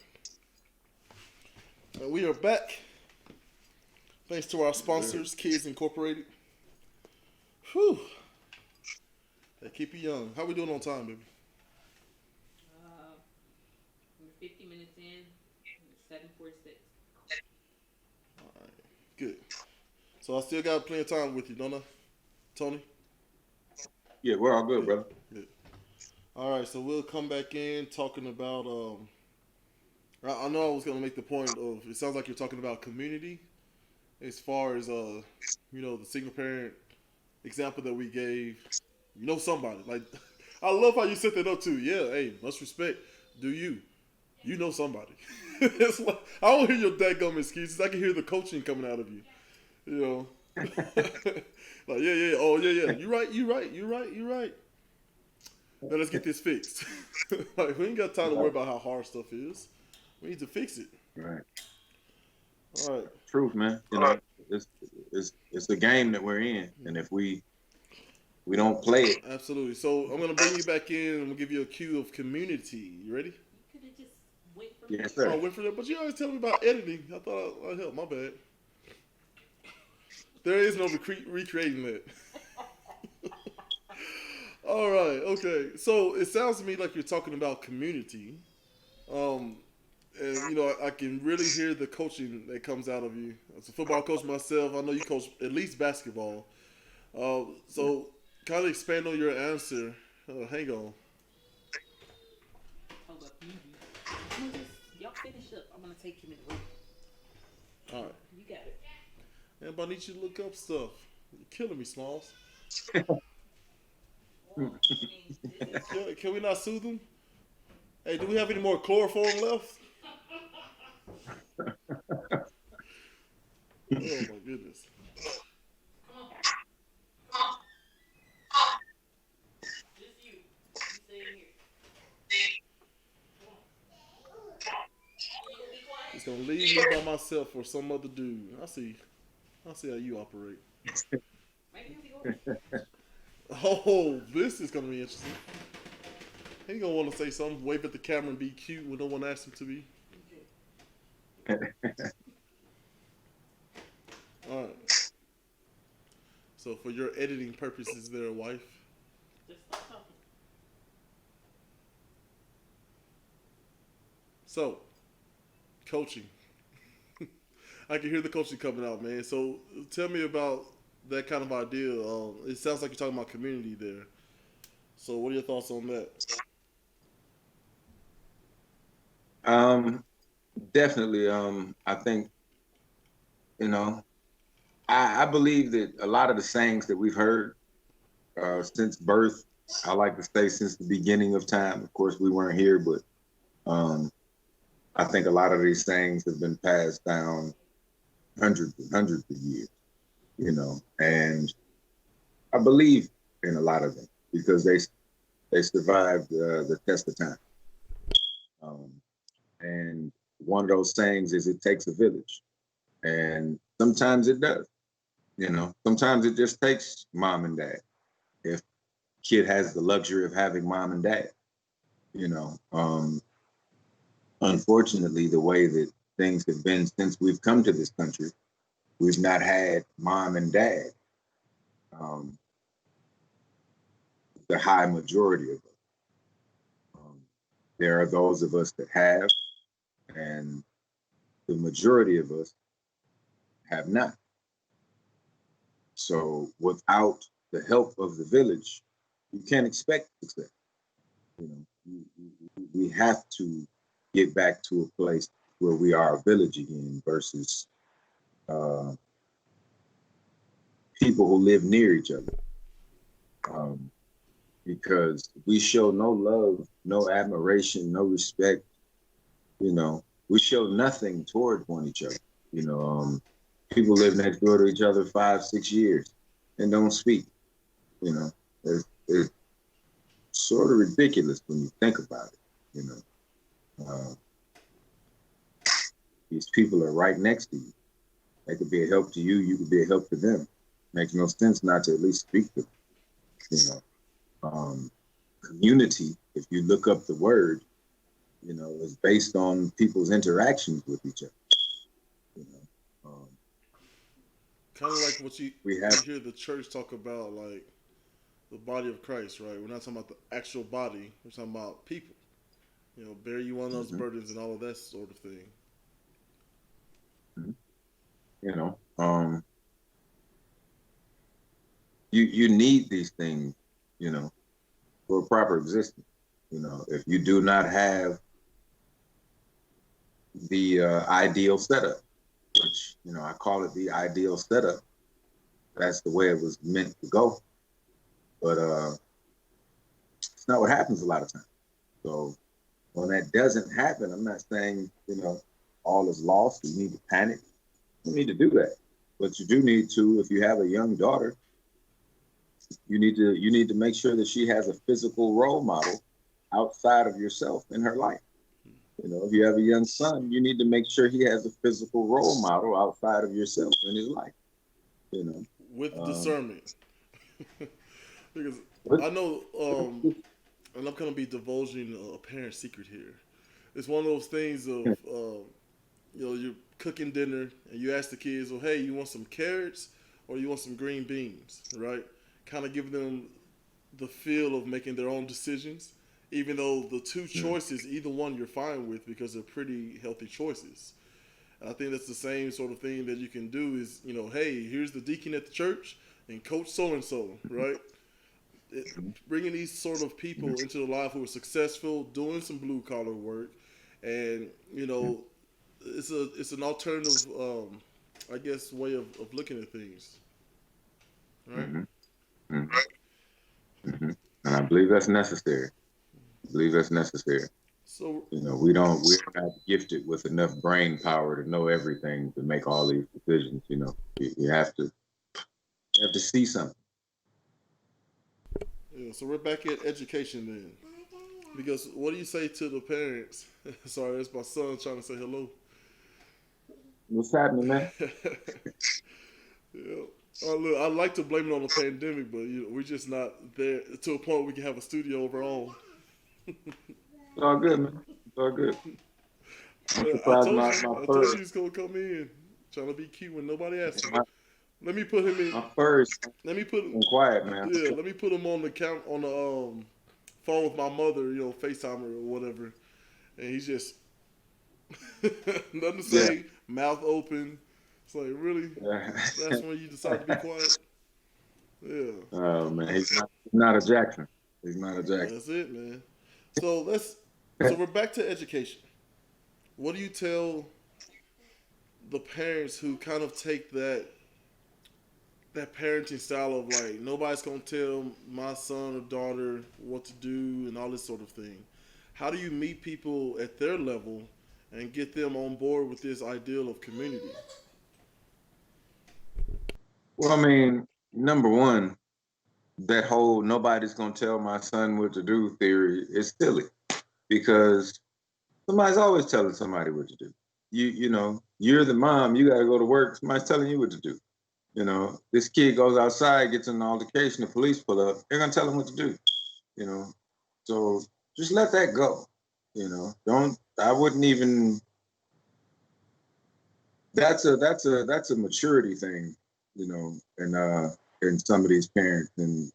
Speaker 1: And we are back. Thanks to our sponsors, Kids Incorporated. Whew. They keep you young. How we doing on time, baby?
Speaker 3: We're 50 minutes in. 7:46.
Speaker 1: All right. Good. So I still got plenty of time with you, don't I, Tony?
Speaker 2: Yeah, we're all good,
Speaker 1: Good.
Speaker 2: brother.
Speaker 1: Good. All right. So we'll come back in talking about. I know I was gonna make the point of. It sounds like you're talking about community, as far as the single parent example that we gave. You know somebody like. I love how you set that up too. Yeah. Hey, much respect. Do you? You know somebody. It's like, I don't hear your dadgum excuses. I can hear the coaching coming out of you. You know. Like, yeah. Oh, yeah. You right. Now let's get this fixed. Like, we ain't got time to worry about how hard stuff is. We need to fix it.
Speaker 2: Right.
Speaker 1: All right.
Speaker 2: Truth, man. You know, it's a game that we're in, and if we don't play it,
Speaker 1: Absolutely. So I'm gonna bring you back in, and we'll give you a cue of community. You ready?
Speaker 3: You could have just went from
Speaker 2: yes,
Speaker 3: there.
Speaker 2: sir.
Speaker 1: Oh, went for that. But you always tell me about editing. I thought I'd help. My bad. There is no recreating that. All right. Okay. So it sounds to me like you're talking about community. Um, and I can really hear the coaching that comes out of you. As a football coach myself, I know you coach at least basketball. So kind of expand on your answer. Hang on.
Speaker 3: Hold up. Y'all finish up. I'm going to take you in the room.
Speaker 1: All right.
Speaker 3: You got it.
Speaker 1: Everybody needs you to look up stuff. You're killing me, Smalls. Can we not soothe them? Hey, do we have any more chloroform left? Oh my goodness.
Speaker 3: Just you. You stay in here. You gonna be quiet?
Speaker 1: It's gonna leave me by myself or some other dude. I see how you operate.
Speaker 3: Maybe he'll be going.
Speaker 1: Oh, this is gonna be interesting. He gonna want to say something, wave at the camera and be cute when no one asks him to be. All right. So for your editing purposes, there, wife.
Speaker 3: Just stop talking.
Speaker 1: So, coaching. I can hear the coaching coming out, man. So tell me about that kind of idea. It sounds like you're talking about community there. So what are your thoughts on that?
Speaker 2: Definitely. I think, I believe that a lot of the sayings that we've heard since birth, I like to say since the beginning of time. Of course, we weren't here, but I think a lot of these sayings have been passed down hundreds and hundreds of years, and I believe in a lot of them because they survived the test of time. And one of those sayings is it takes a village. And sometimes it does. Sometimes it just takes mom and dad. If kid has the luxury of having mom and dad, unfortunately, the way that things have been since we've come to this country, we've not had mom and dad. The high majority of us. There are those of us that have, and the majority of us have not. So without the help of the village, you can't expect success. We have to get back to a place where we are a village again versus people who live near each other. Because we show no love, no admiration, no respect. We show nothing toward each other. People live next door to each other 5-6 years and don't speak. It's sort of ridiculous when you think about it. These people are right next to you. They could be a help to you. You could be a help to them. Makes no sense not to at least speak to them. Community, if you look up the word, is based on people's interactions with each other. You know,
Speaker 1: Kind of like what
Speaker 2: we
Speaker 1: you
Speaker 2: have.
Speaker 1: hear the church talk about, like the body of Christ, right? We're not talking about the actual body. We're talking about people. Bear you one of those
Speaker 2: Mhm,
Speaker 1: burdens and all of that sort of thing.
Speaker 2: mhm. You know, you need these things, you know, for a proper existence. If you do not have the ideal setup, which I call it the ideal setup, that's the way it was meant to go. But it's not what happens a lot of times. So when that doesn't happen, I'm not saying all is lost. You need to panic. You need to do that, but you do need to. If you have a young daughter, you need to make sure that she has a physical role model outside of yourself in her life. If you have a young son, you need to make sure he has a physical role model outside of yourself in his life. You know,
Speaker 1: With
Speaker 2: um,
Speaker 1: discernment. Because
Speaker 2: what,
Speaker 1: I know, and I'm going to be divulging a parent secret here. It's one of those things of, you're cooking dinner and you ask the kids, well, hey, you want some carrots or you want some green beans, right? Kind of give them the feel of making their own decisions, even though the two choices, either one you're fine with because they're pretty healthy choices. And I think that's the same sort of thing that you can do is, hey, here's the deacon at the church and coach so and so, right? Bringing these sort of people into the life who are successful, doing some blue collar work, and it's an alternative, I guess, way of looking at things, right?
Speaker 2: mm-hmm, mm-hmm, mm-hmm. And I believe that's necessary. I believe that's necessary.
Speaker 1: So
Speaker 2: We're not gifted with enough brain power to know everything to make all these decisions. You have to see something.
Speaker 1: yeah, so we're back at education then, because what do you say to the parents? Sorry, that's my son trying to say hello.
Speaker 2: What's happening, man?
Speaker 1: Yeah. Look, I'd like to blame it on the pandemic, but we're just not there to a point where we can have a studio of our own.
Speaker 2: It's all good, man. It's all good. I'm
Speaker 1: I
Speaker 2: surprised
Speaker 1: told
Speaker 2: my
Speaker 1: you,
Speaker 2: my
Speaker 1: I told
Speaker 2: fur
Speaker 1: you he's gonna come in, trying to be cute when nobody asks him.
Speaker 2: my,
Speaker 1: Let me put him in.
Speaker 2: my fur is
Speaker 1: Let me put.
Speaker 2: quiet, man.
Speaker 1: Yeah, let me put him on the phone with my mother, FaceTime or whatever, and he's just nothing to
Speaker 2: Yeah.
Speaker 1: say, mouth open. It's like really, that's when you decide to be quiet. Yeah,
Speaker 2: Oh man, he's not a Jackson. He's not a Jackson.
Speaker 1: that's it, man. So we're back to education. What do you tell the parents who kind of take that parenting style of like nobody's gonna tell my son or daughter what to do and all this sort of thing? How do you meet people at their level and get them on board with this ideal of community?
Speaker 2: Well, I mean, number one, that whole nobody's gonna tell my son what to do theory is silly because somebody's always telling somebody what to do. You're the mom, you gotta go to work, somebody's telling you what to do. This kid goes outside, gets in an altercation, the police pull up, they're gonna tell him what to do, you know. So just let that go. Don't I wouldn't even that's a maturity thing, in some of these parents. And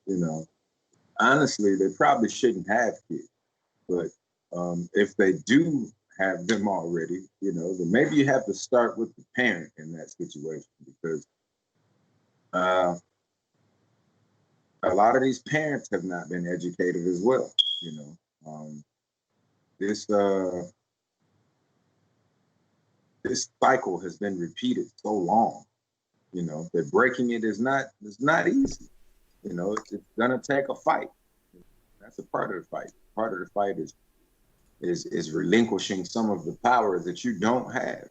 Speaker 2: honestly, they probably shouldn't have kids. But if they do have them already, then maybe you have to start with the parent in that situation because uh, a lot of these parents have not been educated as well. You know, this this cycle has been repeated so long. That breaking it is not easy. It's gonna take a fight. That's a part of the fight. Part of the fight is relinquishing some of the power that you don't have.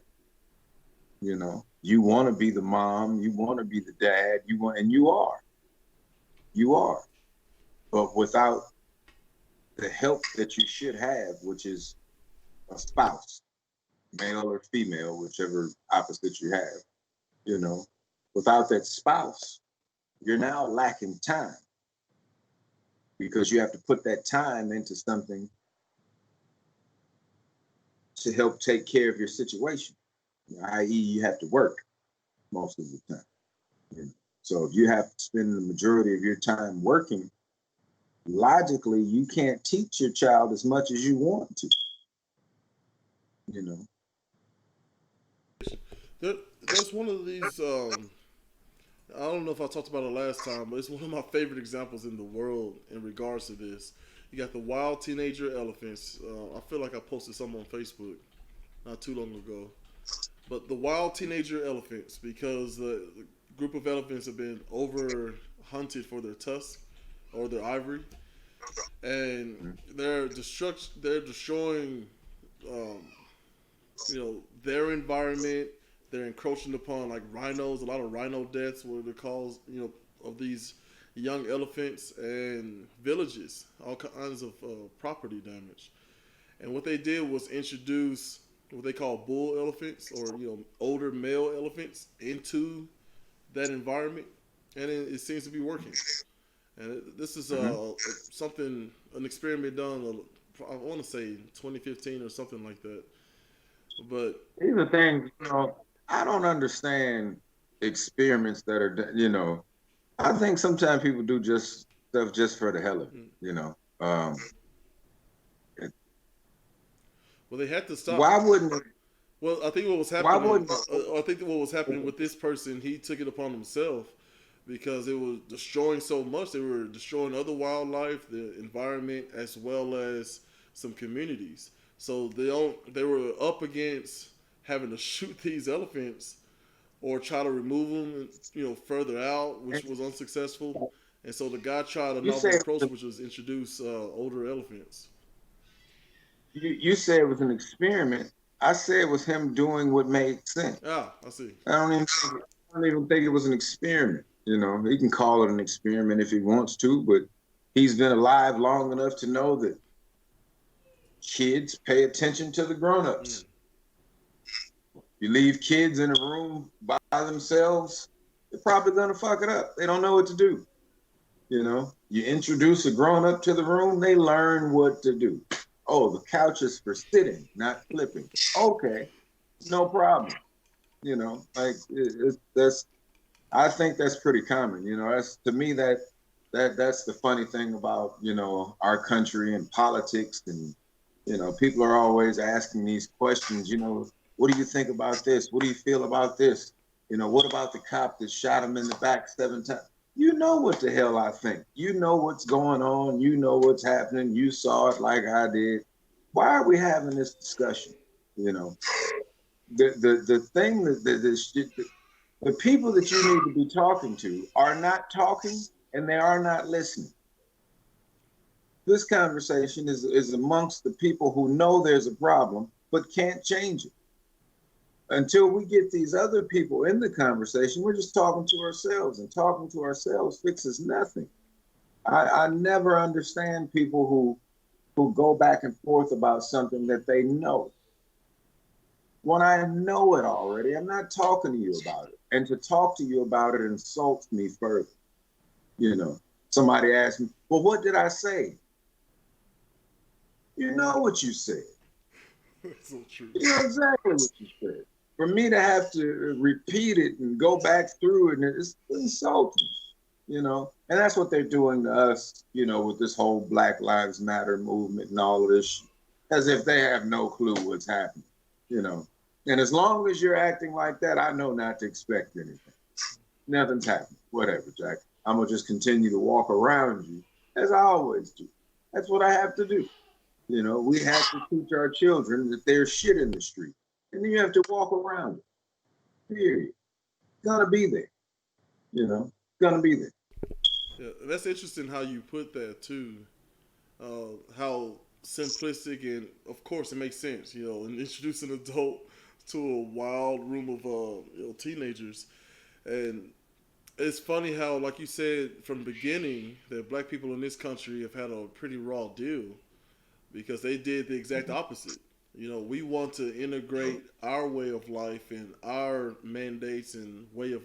Speaker 2: You want to be the mom, you want to be the dad, and you are, but without the help that you should have, which is a spouse, male or female, whichever opposite you have. You know, without that spouse, you're now lacking time because you have to put that time into something to help take care of your situation, i.e., you have to work most of the time. You know? So if you have to spend the majority of your time working, logically, you can't teach your child as much as you want to. You know.
Speaker 1: There's one of these. I don't know if I talked about it last time, but it's one of my favorite examples in the world in regards to this. You got the wild teenager elephants. I feel like I posted some on Facebook not too long ago. But the wild teenager elephants, because the group of elephants have been over hunted for their tusks or their ivory, and they're destroying, um, their environment. They're encroaching upon like rhinos. A lot of rhino deaths were the cause, of these young elephants and villages. All kinds of property damage. And what they did was introduce what they call bull elephants, or older male elephants, into that environment, and it seems to be working. And this is
Speaker 2: Mm-hmm.
Speaker 1: an experiment done. I want to say 2015 or something like that. But
Speaker 2: These are things, I don't understand experiments that are, I think sometimes people do just stuff just for the hell of it,
Speaker 1: mm,
Speaker 2: you know. Um,
Speaker 1: well, they had to stop.
Speaker 2: why wouldn't it,
Speaker 1: Well, I think what was
Speaker 2: why
Speaker 1: happening.
Speaker 2: wouldn't
Speaker 1: I think what was happening with this person, he took it upon himself because it was destroying so much. They were destroying other wildlife, the environment, as well as some communities. So they were up against having to shoot these elephants or try to remove them, further out, which was unsuccessful. And so the guy tried a
Speaker 2: you say
Speaker 1: novel approach, which was introduce older elephants.
Speaker 2: you say it was an experiment. I say it was him doing what made sense.
Speaker 1: Ah, I see.
Speaker 2: I don't even think it was an experiment. He can call it an experiment if he wants to, but he's been alive long enough to know that kids pay attention to the
Speaker 1: Mm.
Speaker 2: grown-ups. You leave kids in a room by themselves, they're probably gonna fuck it up. They don't know what to do. You introduce a grown-up to the room, they learn what to do. Oh, the couch is for sitting, not flipping. Okay, no problem. Like that's. I think that's pretty common. That's to me that's the funny thing about our country and politics, and people are always asking these questions. What do you think about this? What do you feel about this? What about the cop that shot him in the back 7 times? You know what the hell I think. You know what's going on. You know what's happening. You saw it like I did. Why are we having this discussion? You know, the thing the people that you need to be talking to are not talking, and they are not listening. This conversation is amongst the people who know there's a problem but can't change it. Until we get these other people in the conversation, we're just talking to ourselves, and talking to ourselves fixes nothing. I never understand people who go back and forth about something that they know. When I know it already, I'm not talking to you about it. And to talk to you about it insults me further. You know, Somebody asked me, well, what did I say? You know what you said.
Speaker 1: That's so true.
Speaker 2: You know exactly what you said. For me to have to repeat it and go back through it, it's insulting, And that's what they're doing to us, with this whole Black Lives Matter movement and all of this, as if they have no clue what's happening, you know. And as long as you're acting like that, I know not to expect anything. Nothing's happening. Whatever, Jack. I'm gonna just continue to walk around you as I always do. That's what I have to do. We have to teach our children that there's shit in the street, and then you have to walk around it. Period. Gonna be there. Gonna be there.
Speaker 1: Yeah, that's interesting how you put that too. How simplistic, and of course it makes sense. And introduce an adult to a wild room of teenagers, and it's funny how, like you said from the beginning, that black people in this country have had a pretty raw deal because they did the exact opposite. We want to integrate our way of life and our mandates and way of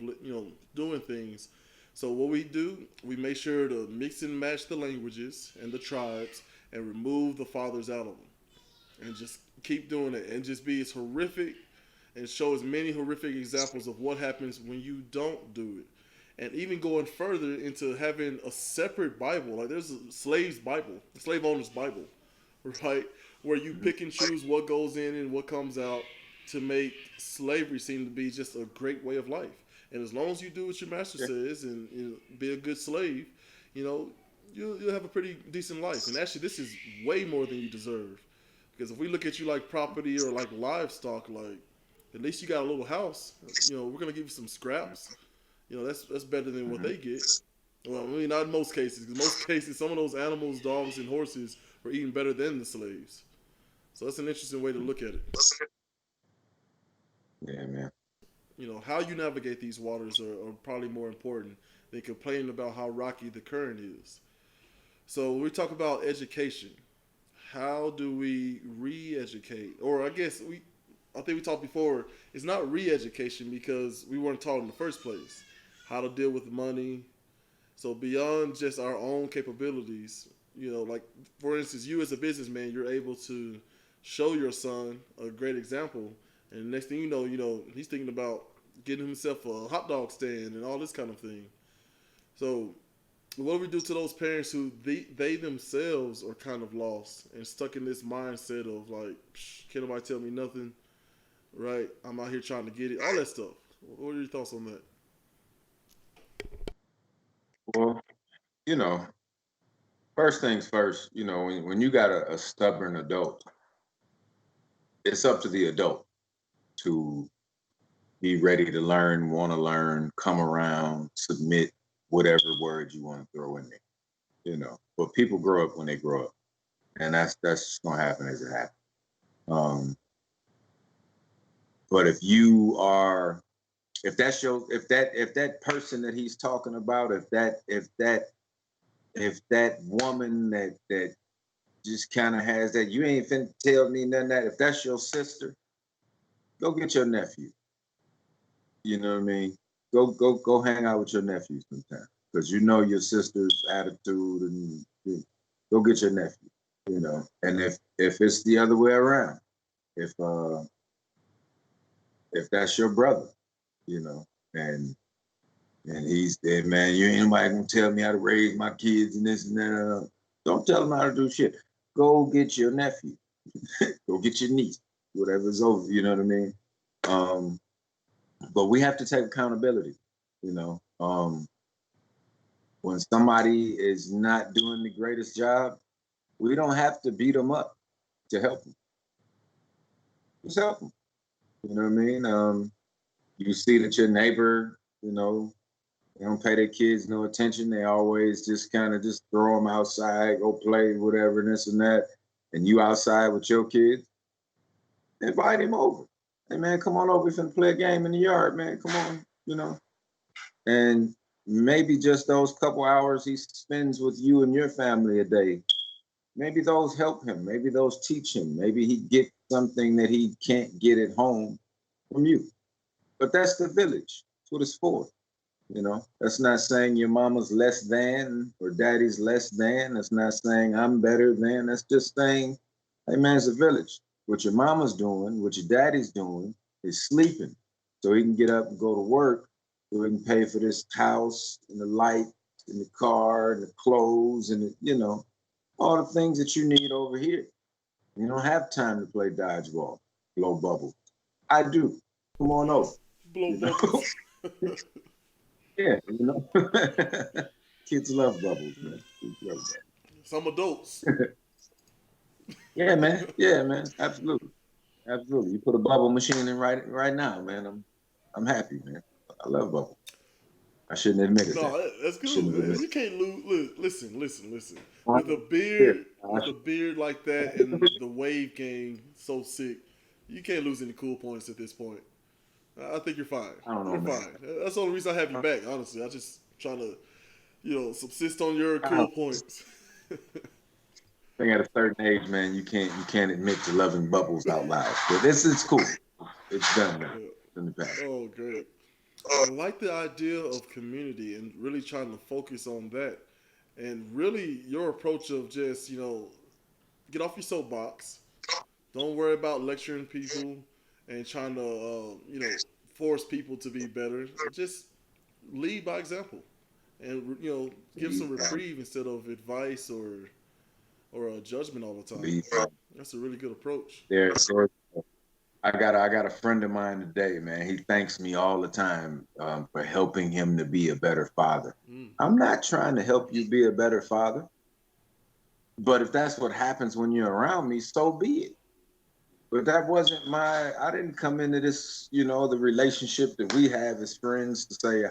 Speaker 1: doing things. So what we do, we make sure to mix and match the languages and the tribes and remove the fathers out of them. and just keep doing it and just be as horrific and show as many horrific examples of what happens when you don't do it. And even going further into having a separate Bible, like there's a slave's Bible, a slave owner's Bible, right? Where you pick and choose what goes in and what comes out to make slavery seem to be just a great way of life. And as long as you do what your master
Speaker 2: Yeah.
Speaker 1: says and be a good slave, you know, you'll have a pretty decent life. And actually, this is way more than you deserve. Because if we look at you like property or like livestock, like at least you got a little house. You know, we're gonna give you some scraps. You know, that's better than what
Speaker 2: Mhm.
Speaker 1: they get. Well, I mean, not in most cases. Because most cases, some of those animals, dogs, and horses were eating better than the slaves. So that's an interesting way to look at it.
Speaker 2: Yeah, man.
Speaker 1: You know, how you navigate these waters are probably more important than complaining about how rocky the current is. So when we talk about education, how do we re-educate? Or I think we talked before, it's not re-education because we weren't taught in the first place how to deal with money. So beyond just our own capabilities, you know, like for instance, you as a businessman, you're able to show your son a great example, and the next thing you know, he's thinking about getting himself a hot dog stand and all this kind of thing. So what do we do to those parents who they themselves are kind of lost and stuck in this mindset of like, can't nobody tell me nothing, right? I'm out here trying to get it, all that stuff. What are your thoughts on that?
Speaker 2: Well, you know, first things first, when you got a stubborn adult, it's up to the adult to be ready to learn, want to learn, come around, submit whatever words you want to throw in there. But people grow up when they grow up, and that's just gonna happen as it happens. Um, but if that person that he's talking about, if that woman that just kind of has that, you ain't finna tell me none of that. If that's your sister, go get your nephew. You know what I mean? Go hang out with your nephew sometime because you know your sister's attitude, and go get your nephew. And if it's the other way around, if if that's your brother, you know, and he's there, man, you ain't nobody gonna tell me how to raise my kids and this and that. Don't tell them how to do shit. Go get your nephew. Go get your niece. Whatever's over. You know what I mean? Um, but we have to take accountability. You know, when somebody is not doing the greatest job, we don't have to beat them up to help them. Just help them. You know what I mean? You see that your neighbor, they don't pay their kids no attention. They always just kind of just throw them outside, go play, whatever, and this and that. And you outside with your kids, invite him over. Hey man, come on over. We finna play a game in the yard, man. Come on. And maybe just those couple hours he spends with you and your family a day, maybe those help him. Maybe those teach him. Maybe he get something that he can't get at home from you. But that's the village. That's what it's for. That's not saying your mama's less than or daddy's less than. That's not saying I'm better than. That's just saying, hey man, it's a village. What your mama's doing, what your daddy's doing is sleeping. So he can get up and go to work so he can pay for this house and the light and the car and the clothes and all the things that you need over here. You don't have time to play dodgeball, blow bubbles. I do. Come on over.
Speaker 1: Blow
Speaker 2: You know?
Speaker 1: bubbles.
Speaker 2: Yeah. Kids love bubbles, man. Kids love
Speaker 1: Some adults.
Speaker 2: bubbles. Yeah, man. Yeah, man. Absolutely. Absolutely. You put a bubble machine in right now, man. I'm happy, man. I love bubbles. I shouldn't admit it that.
Speaker 1: No, that's
Speaker 2: I
Speaker 1: cool.
Speaker 2: shouldn't admit
Speaker 1: You can't lose. Listen. With a
Speaker 2: it.
Speaker 1: beard, with a beard like that, and the wave game so sick, you can't lose any cool points at this point. I think you're fine.
Speaker 2: I don't know,
Speaker 1: You're
Speaker 2: man.
Speaker 1: fine. That's the only reason I have you back. Honestly, I just trying to, subsist on your
Speaker 2: I
Speaker 1: cool points.
Speaker 2: think at a certain age, man, you can't admit to loving bubbles out loud. But this is cool. It's done now.
Speaker 1: Yeah.
Speaker 2: It's in the past.
Speaker 1: Oh, great. I like the idea of community and really trying to focus on that. And really, your approach of just, get off your soapbox, Don't worry about lecturing people and trying to, force people to be better. Just lead by example, and give some reprieve instead of advice or a judgment all the time.
Speaker 2: Lead.
Speaker 1: That's a really good approach.
Speaker 2: So I got a friend of mine today, man. He thanks me all the time for helping him to be a better father.
Speaker 1: Mm.
Speaker 2: I'm not trying to help you be a better father, but if that's what happens when you're around me, so be it. But that wasn't I didn't come into this, the relationship that we have as friends to say,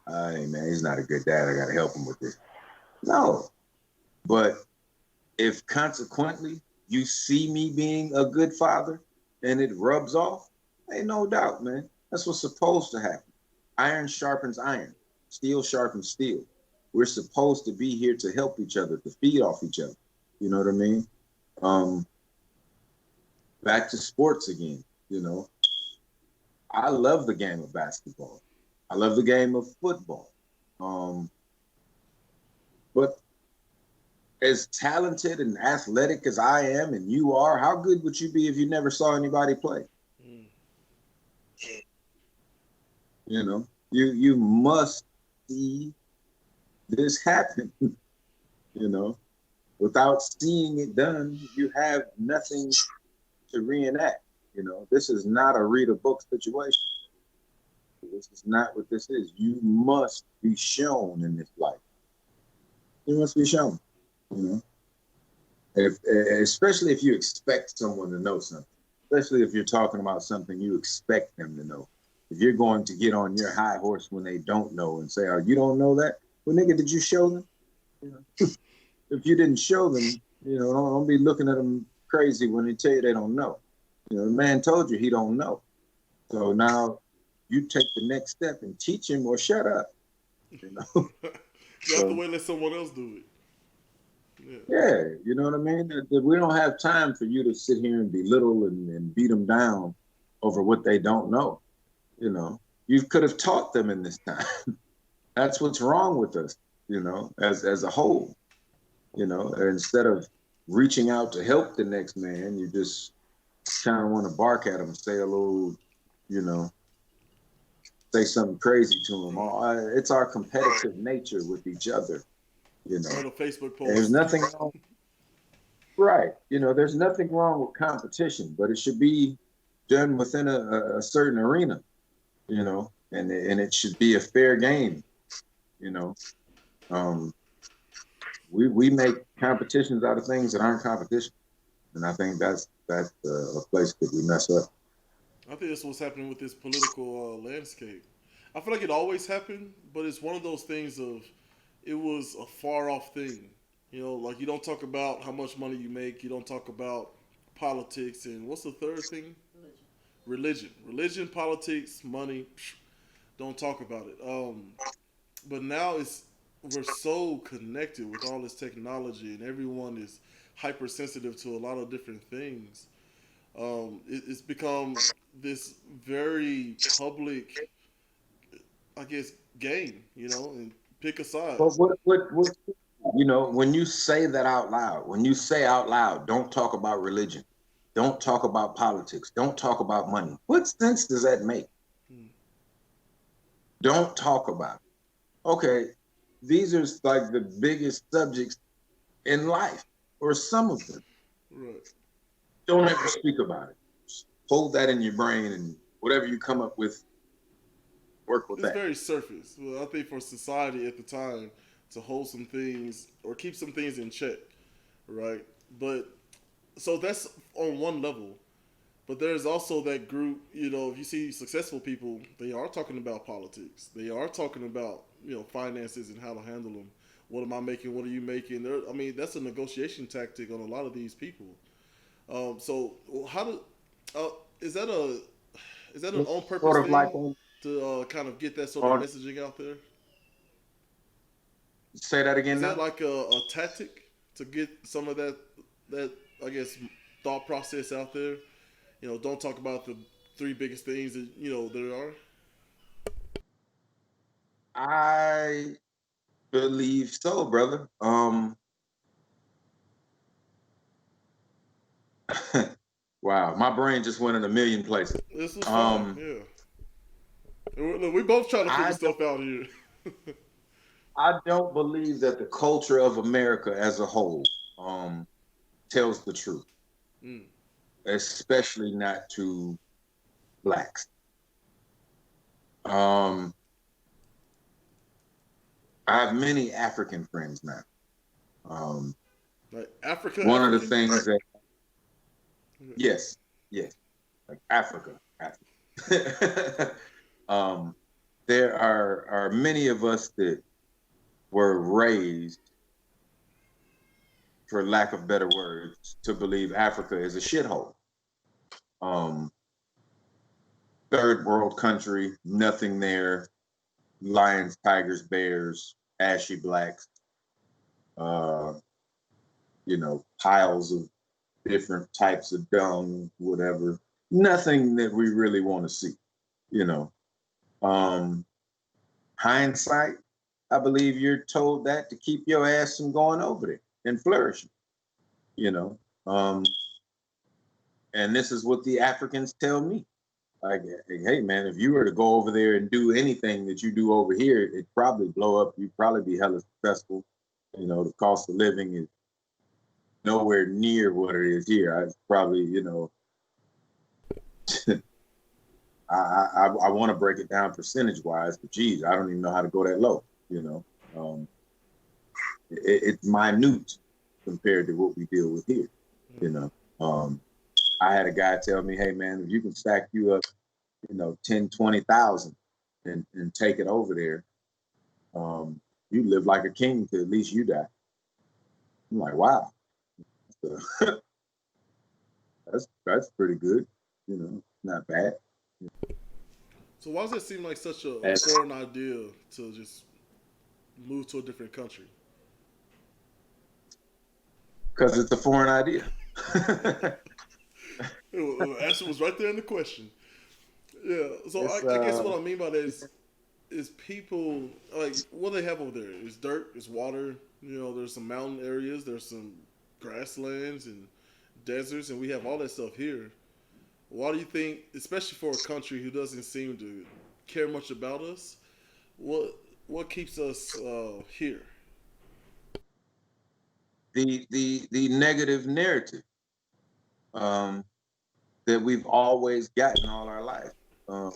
Speaker 2: hey man, he's not a good dad. I got to help him with this. No. But if consequently you see me being a good father and it rubs off, ain't no doubt, man. That's what's supposed to happen. Iron sharpens iron, steel sharpens steel. We're supposed to be here to help each other, to feed off each other. You know what I mean? Um, Back to sports again, you know. I love the game of basketball. I love the game of football. Um, but as talented and athletic as I am and you are, how good would you be if you never saw anybody play?
Speaker 1: Mm.
Speaker 2: You know, you must see this happen. You know, without seeing it done, you have nothing to reenact. You know, this is not a read a book situation. This is not what this is. You must be shown in this life. You must be shown. You know, especially if you expect someone to know something. Especially if you're talking about something you expect them to know. If you're going to get on your high horse when they don't know and say, "Oh, you don't know that?" Well, nigga, did you show them? You know? If you didn't show them, don't be looking at them crazy when they tell you they don't know. You know, the man told you he don't know. So now you take the next step and teach him or shut up. You know.
Speaker 1: You have to
Speaker 2: So
Speaker 1: wait and let someone else do it. Yeah.
Speaker 2: yeah, you know what I mean? That we don't have time for you to sit here and belittle and beat them down over what they don't know. You know, you could have taught them in this time. That's what's wrong with us, as a whole. Instead of reaching out to help the next man, you just kind of want to bark at him, say a little, you know, say something crazy to him.
Speaker 1: Right.
Speaker 2: It's our competitive nature with each other, you know.
Speaker 1: Write a Facebook
Speaker 2: And there's
Speaker 1: post.
Speaker 2: nothing wrong, right? There's nothing wrong with competition, but it should be done within a certain arena, and it should be a fair game, you know. Um, we make competitions out of things that aren't competition, and I think that's a place that we mess up.
Speaker 1: I think that's what's happening with this political landscape. I feel like it always happened, but it's one of those things of it was a far off thing. Like you don't talk about how much money you make. You don't talk about politics, and what's the third thing? Religion, politics, money. Don't talk about it. But now we're so connected with all this technology, and everyone is hypersensitive to a lot of different things. It's become this very public, I guess, game, and pick a side.
Speaker 2: But what when you say that out loud, when you say out loud, don't talk about religion, don't talk about politics, don't talk about money. What sense does that make?
Speaker 1: Hmm.
Speaker 2: Don't talk about it. Okay, these are like the biggest subjects in life, or some of them.
Speaker 1: Right.
Speaker 2: Don't ever speak about it. Just hold that in your brain, and whatever you come up with, work with
Speaker 1: It's
Speaker 2: that.
Speaker 1: very surface. Well, I think for society at the time to hold some things or keep some things in check, right? But so that's on one level. But there's also that group, if you see successful people, they are talking about politics. They are talking about, finances and how to handle them. What am I making? What are you making? I mean, that's a negotiation tactic on a lot of these people. So how do, uh, is that a, is that an
Speaker 2: It's
Speaker 1: on purpose
Speaker 2: sort of like
Speaker 1: thing to kind of get that sort of
Speaker 2: on
Speaker 1: messaging out there?
Speaker 2: say that
Speaker 1: Is
Speaker 2: again
Speaker 1: that
Speaker 2: now.
Speaker 1: like a tactic to get some of that I guess thought process out there? Don't talk about the three biggest things that there are.
Speaker 2: I believe so, brother. Wow, my brain just went in a million places.
Speaker 1: This was fine.
Speaker 2: Um,
Speaker 1: Yeah. And look, we both trying to figure
Speaker 2: I
Speaker 1: stuff out here.
Speaker 2: I don't believe that the culture of America as a whole um, tells the truth,
Speaker 1: Mm.
Speaker 2: especially not to blacks. Um, I have many African friends now. Um,
Speaker 1: Like Africa,
Speaker 2: one of the
Speaker 1: African.
Speaker 2: things that, yes, yes, like Africa, Africa. um, there are many of us that were raised, for lack of better words, to believe Africa is a shithole. Um, third world country, nothing there, lions, tigers, bears, ashy blacks, uh, piles of different types of dung, whatever. Nothing that we really want to see, you know. Um, hindsight, I believe you're told that to keep your ass from going over there and flourishing, you know. And this is what the Africans tell me. Like, hey man, if you were to go over there and do anything that you do over here, it'd probably blow up. You'd probably be hella successful. The cost of living is nowhere near what it is here. I probably, I want to break it down percentage wise, but geez, I don't even know how to go that low. It's minute compared to what we deal with here. You know, I had a guy tell me, hey man, if you can stack you up, 10, 20,000 and take it over there, you live like a king till at least you die. I'm like, wow. So, that's pretty good. Not bad.
Speaker 1: So why does it seem like such a
Speaker 2: And
Speaker 1: foreign idea to just move to a different country?
Speaker 2: because it's a foreign idea.
Speaker 1: The answer was right there in the question. Yeah. So
Speaker 2: It's
Speaker 1: I guess what I mean by that is people like what they have over there is dirt, it's water. There's some mountain areas, there's some grasslands and deserts, and we have all that stuff here. Why do you think, especially for a country who doesn't seem to care much about us, what keeps us here?
Speaker 2: the negative narrative um, that we've always gotten all our life. Um,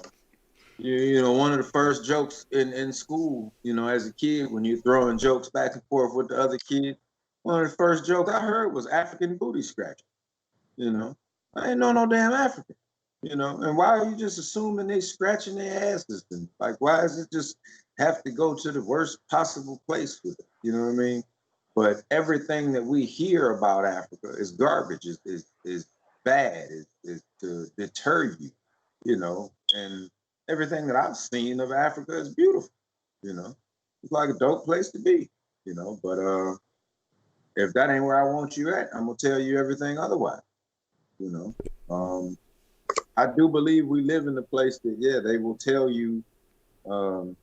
Speaker 2: one of the first jokes in school, as a kid, when you're throwing jokes back and forth with the other kid, one of the first jokes I heard was African booty scratching. I ain't know no damn African. And why are you just assuming they scratching their asses? And like, why does it just have to go to the worst possible place with it? You know what I mean? But everything that we hear about Africa is garbage, is bad, is to deter you, and everything that I've seen of Africa is beautiful, you know. It's like a dope place to be, but if that ain't where I want you at, I'm gonna tell you everything otherwise, you know. Um, I do believe we live in a place that, yeah, they will tell you, um,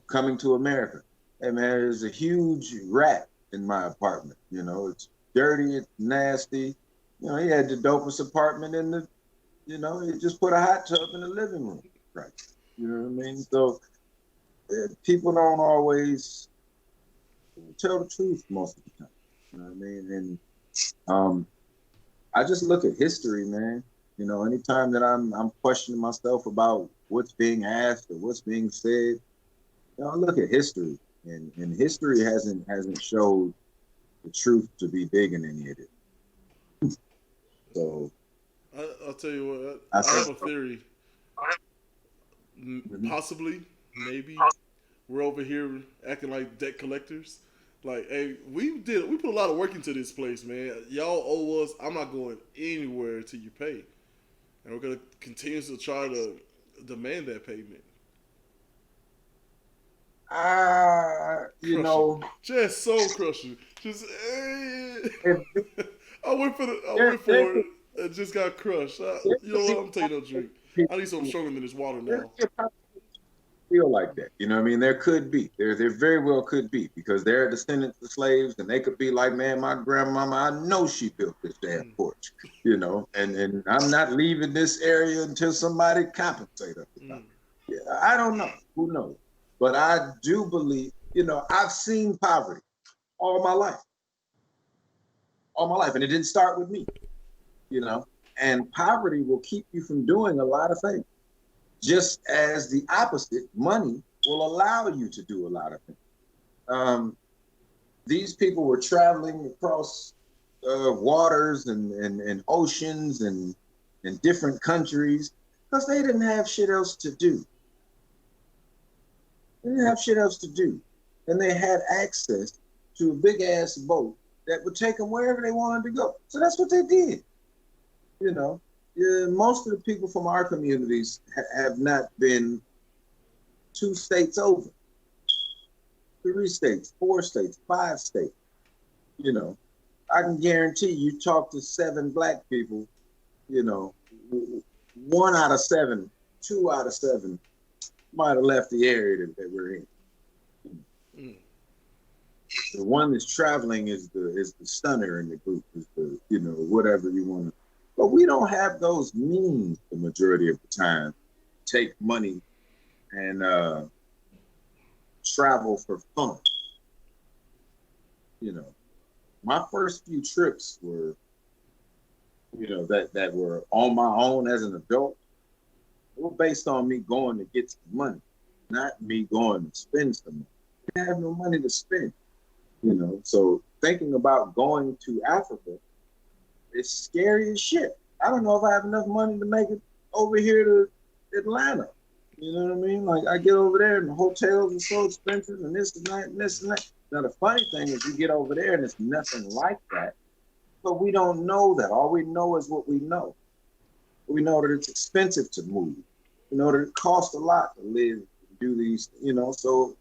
Speaker 2: coming to America. Hey man, there's a huge rat in my apartment. It's dirty, it's nasty. He had the dopest apartment in the, he just put a hot tub in the living room. Right. You know what I mean? So people don't always tell the truth most of the time. You know what I mean? And I just look at history, man. Anytime that I'm questioning myself about what's being asked or what's being said, I look at history, and history hasn't showed the truth to be big in any of it. So
Speaker 1: I'll tell you what.
Speaker 2: I
Speaker 1: I
Speaker 2: said,
Speaker 1: have a theory.
Speaker 2: mm-hmm.
Speaker 1: Possibly, maybe we're over here acting like debt collectors. Like, hey, we put a lot of work into this place, man. Y'all owe us. I'm not going anywhere until you pay, and we're gonna continue to try to demand that payment.
Speaker 2: You
Speaker 1: Crushing,
Speaker 2: know,
Speaker 1: just so crushing. Just,
Speaker 2: if,
Speaker 1: I
Speaker 2: there,
Speaker 1: went
Speaker 2: there,
Speaker 1: for it. It just got crushed.
Speaker 2: there
Speaker 1: You
Speaker 2: could
Speaker 1: know
Speaker 2: be
Speaker 1: what? I'm taking a drink. I need something stronger than this water
Speaker 2: there
Speaker 1: now.
Speaker 2: could be feel like that. You know what I mean? There could be. There very well could be because they're descendants of slaves and they could be like, man, my grandmama, I know she built this damn
Speaker 1: Mm,
Speaker 2: porch, and I'm not leaving this area until somebody compensate us about
Speaker 1: mm,
Speaker 2: it. Yeah, I don't know. Who knows? But I do believe, I've seen poverty all my life, and it didn't start with me, you know, and poverty will keep you from doing a lot of things. Just as the opposite, money will allow you to do a lot of things. Um, these people were traveling across waters and oceans and different countries because they didn't have shit else to do. They didn't have shit else to do. And they had access to a big ass boat that would take them wherever they wanted to go. So that's what they did. You know, yeah, most of the people from our communities have not been 2 states over, 3 states, 4 states, 5 states. You know, I can guarantee you talk to 7 Black people, you know, 1 out of 7, 2 out of 7 might have left the area that we're in.
Speaker 1: mm.
Speaker 2: The one that's traveling is the stunner in the group, is the whatever you want to. But we don't have those means the majority of the time. Take money and travel for fun. You know, my first few trips were, that were on my own as an adult. They were based on me going to get some money, not me going to spend some money. I have no money to spend. So thinking about going to Africa, it's scary as shit. I don't know if I have enough money to make it over here to Atlanta. You know what I mean? Like I get over there and the hotels are so expensive and this and that and this and that. Now the funny thing is you get over there and it's nothing like that. But we don't know that. All we know is what we know. We know that it's expensive to move. We know that it costs a lot to live and do these, so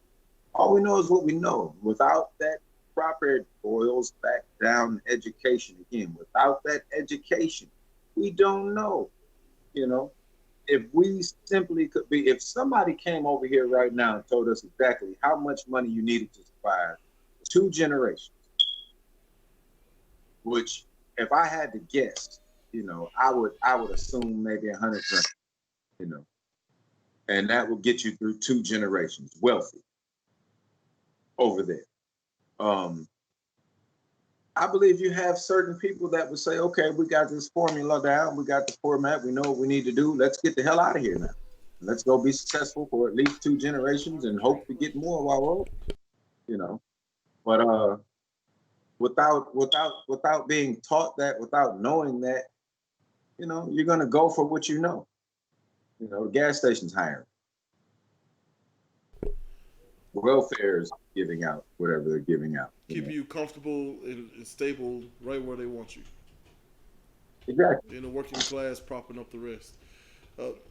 Speaker 2: all we know is what we know. Without that proper, it boils back down to education again. Without that education, we don't know. If we simply could be, if somebody came over here right now and told us exactly how much money you needed to survive 2 generations, which if I had to guess, I would assume maybe 100 grand, you know, and that would get you through 2 generations, wealthy over there. Um, I believe you have certain people that would say, okay, we got this formula down, we got the format, we know what we need to do. Let's get the hell out of here now. Let's go be successful for at least 2 generations and hope to get more while we're old, you know. But without being taught that, without knowing that, you're gonna go for what you know. The gas station's hiring. Welfare is giving out whatever they're giving out.
Speaker 1: Keep you comfortable and stable right where they want you.
Speaker 2: Exactly.
Speaker 1: In the working class, propping up the rest.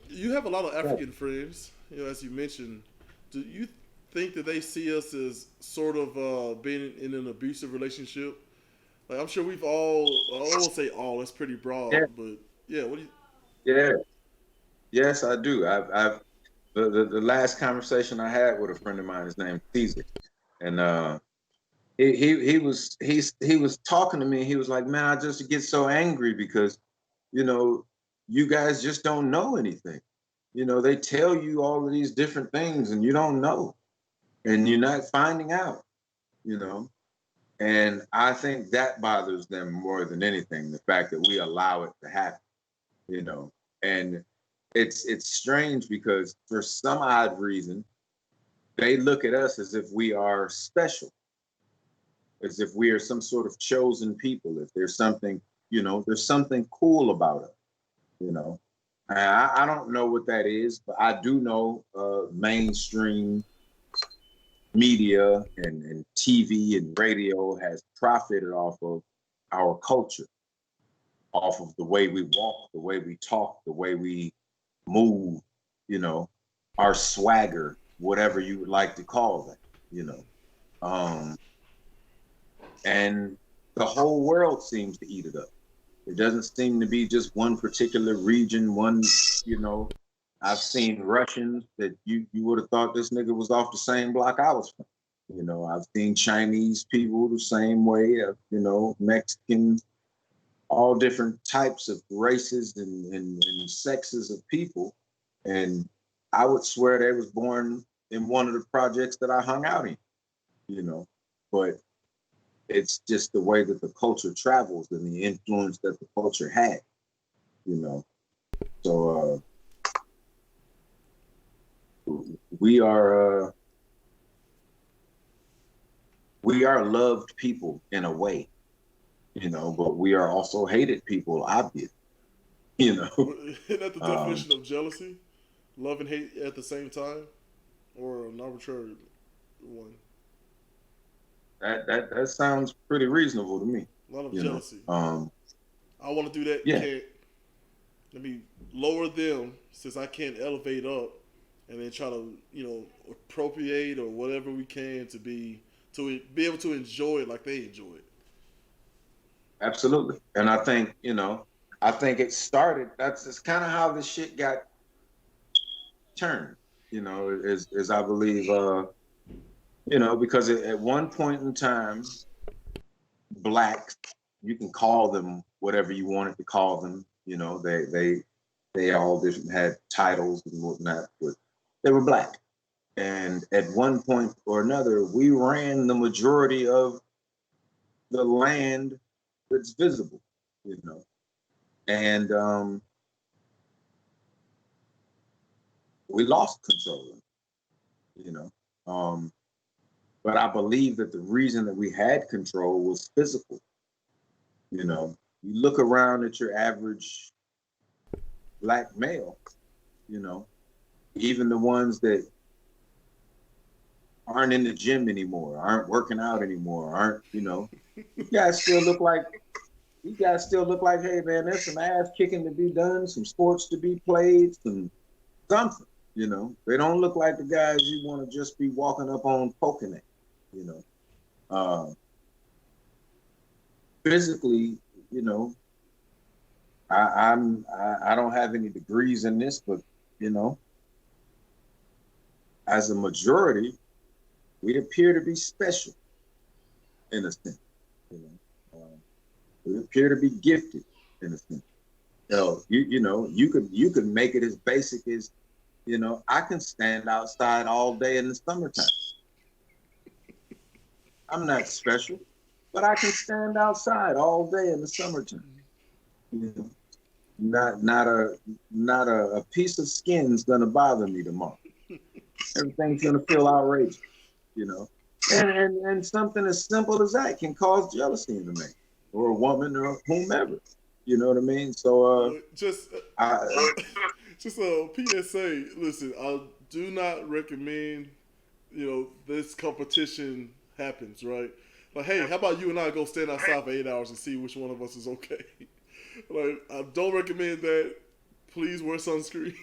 Speaker 1: You have a lot of African friends, as you mentioned. Do you think that they see us as sort of being in an abusive relationship? Like I'm sure we've all, I won't say all, that's pretty broad,
Speaker 2: Yeah.
Speaker 1: but yeah, what do you?
Speaker 2: Yeah. Yes, I do. I've the last conversation I had with a friend of mine, his name Caesar, and he was talking to me. He was like, "Man, I just get so angry because, you know, you guys just don't know anything. They tell you all of these different things, and you don't know, and you're not finding out. You know." And I think that bothers them more than anything, the fact that we allow it to happen. You know, and it's strange because for some odd reason they look at us as if we are special, as if we are some sort of chosen people. If there's something cool about us. You know, and I don't know what that is, but I do know mainstream media and TV and radio has profited off of our culture, off of the way we walk, the way we talk, the way we move, you know, our swagger, whatever you would like to call it, you know. Um, and the whole world seems to eat it up. It doesn't seem to be just one particular region, one, you know, I've seen Russians that you would have thought this nigga was off the same block I was from. I've seen Chinese people the same way. Mexicans, all different types of races and sexes of people, and I would swear they was born in one of the projects that I hung out in. You know, but it's just the way that the culture travels and the influence that the culture had. You know, so we are we are loved people in a way, but we are also hated people, obviously, you know.
Speaker 1: Isn't that the
Speaker 2: Um,
Speaker 1: definition of jealousy? Love and hate at the same time, or an arbitrary one?
Speaker 2: that sounds pretty reasonable to me,
Speaker 1: A lot of
Speaker 2: you know.
Speaker 1: jealousy.
Speaker 2: Um,
Speaker 1: I want to do that.
Speaker 2: yeah,
Speaker 1: Can't. Let me lower them since I can't elevate up, and then try to appropriate or whatever we can to be able to enjoy it like they enjoy it.
Speaker 2: absolutely. And I think it started. That's kind of how this shit got turned. Is I believe, because at one point in time, blacks, you can call them whatever you wanted to call them. They all different had titles and whatnot, but they were black. And at one point or another, we ran the majority of the land that's visible, you know. And we lost control, you know. Um, but I believe that the reason that we had control was physical. You look around at your average black male, you know, even the ones that aren't in the gym anymore, aren't working out anymore, aren't, you guys still look like hey man, there's some ass kicking to be done, some sports to be played, some something, They don't look like the guys you want to just be walking up on poking at, you know. Physically, you know, I don't have any degrees in this, but you know, as a majority, we appear to be special in a sense. You we appear to be gifted in a sense. You could make it as basic as, I can stand outside all day in the summertime. I'm not special, but I can stand outside all day in the summertime. You know, not a piece of skin is gonna bother me tomorrow. Everything's gonna feel outrageous, you know. And something as simple as that can cause jealousy in a man or a woman or whomever. You know what I mean? So
Speaker 1: Just
Speaker 2: I
Speaker 1: just a PSA. Listen, I do not recommend this competition happens, right? Like, hey, how about you and I go stand outside for 8 hours and see which one of us is okay? Like, I don't recommend that. Please wear sunscreen.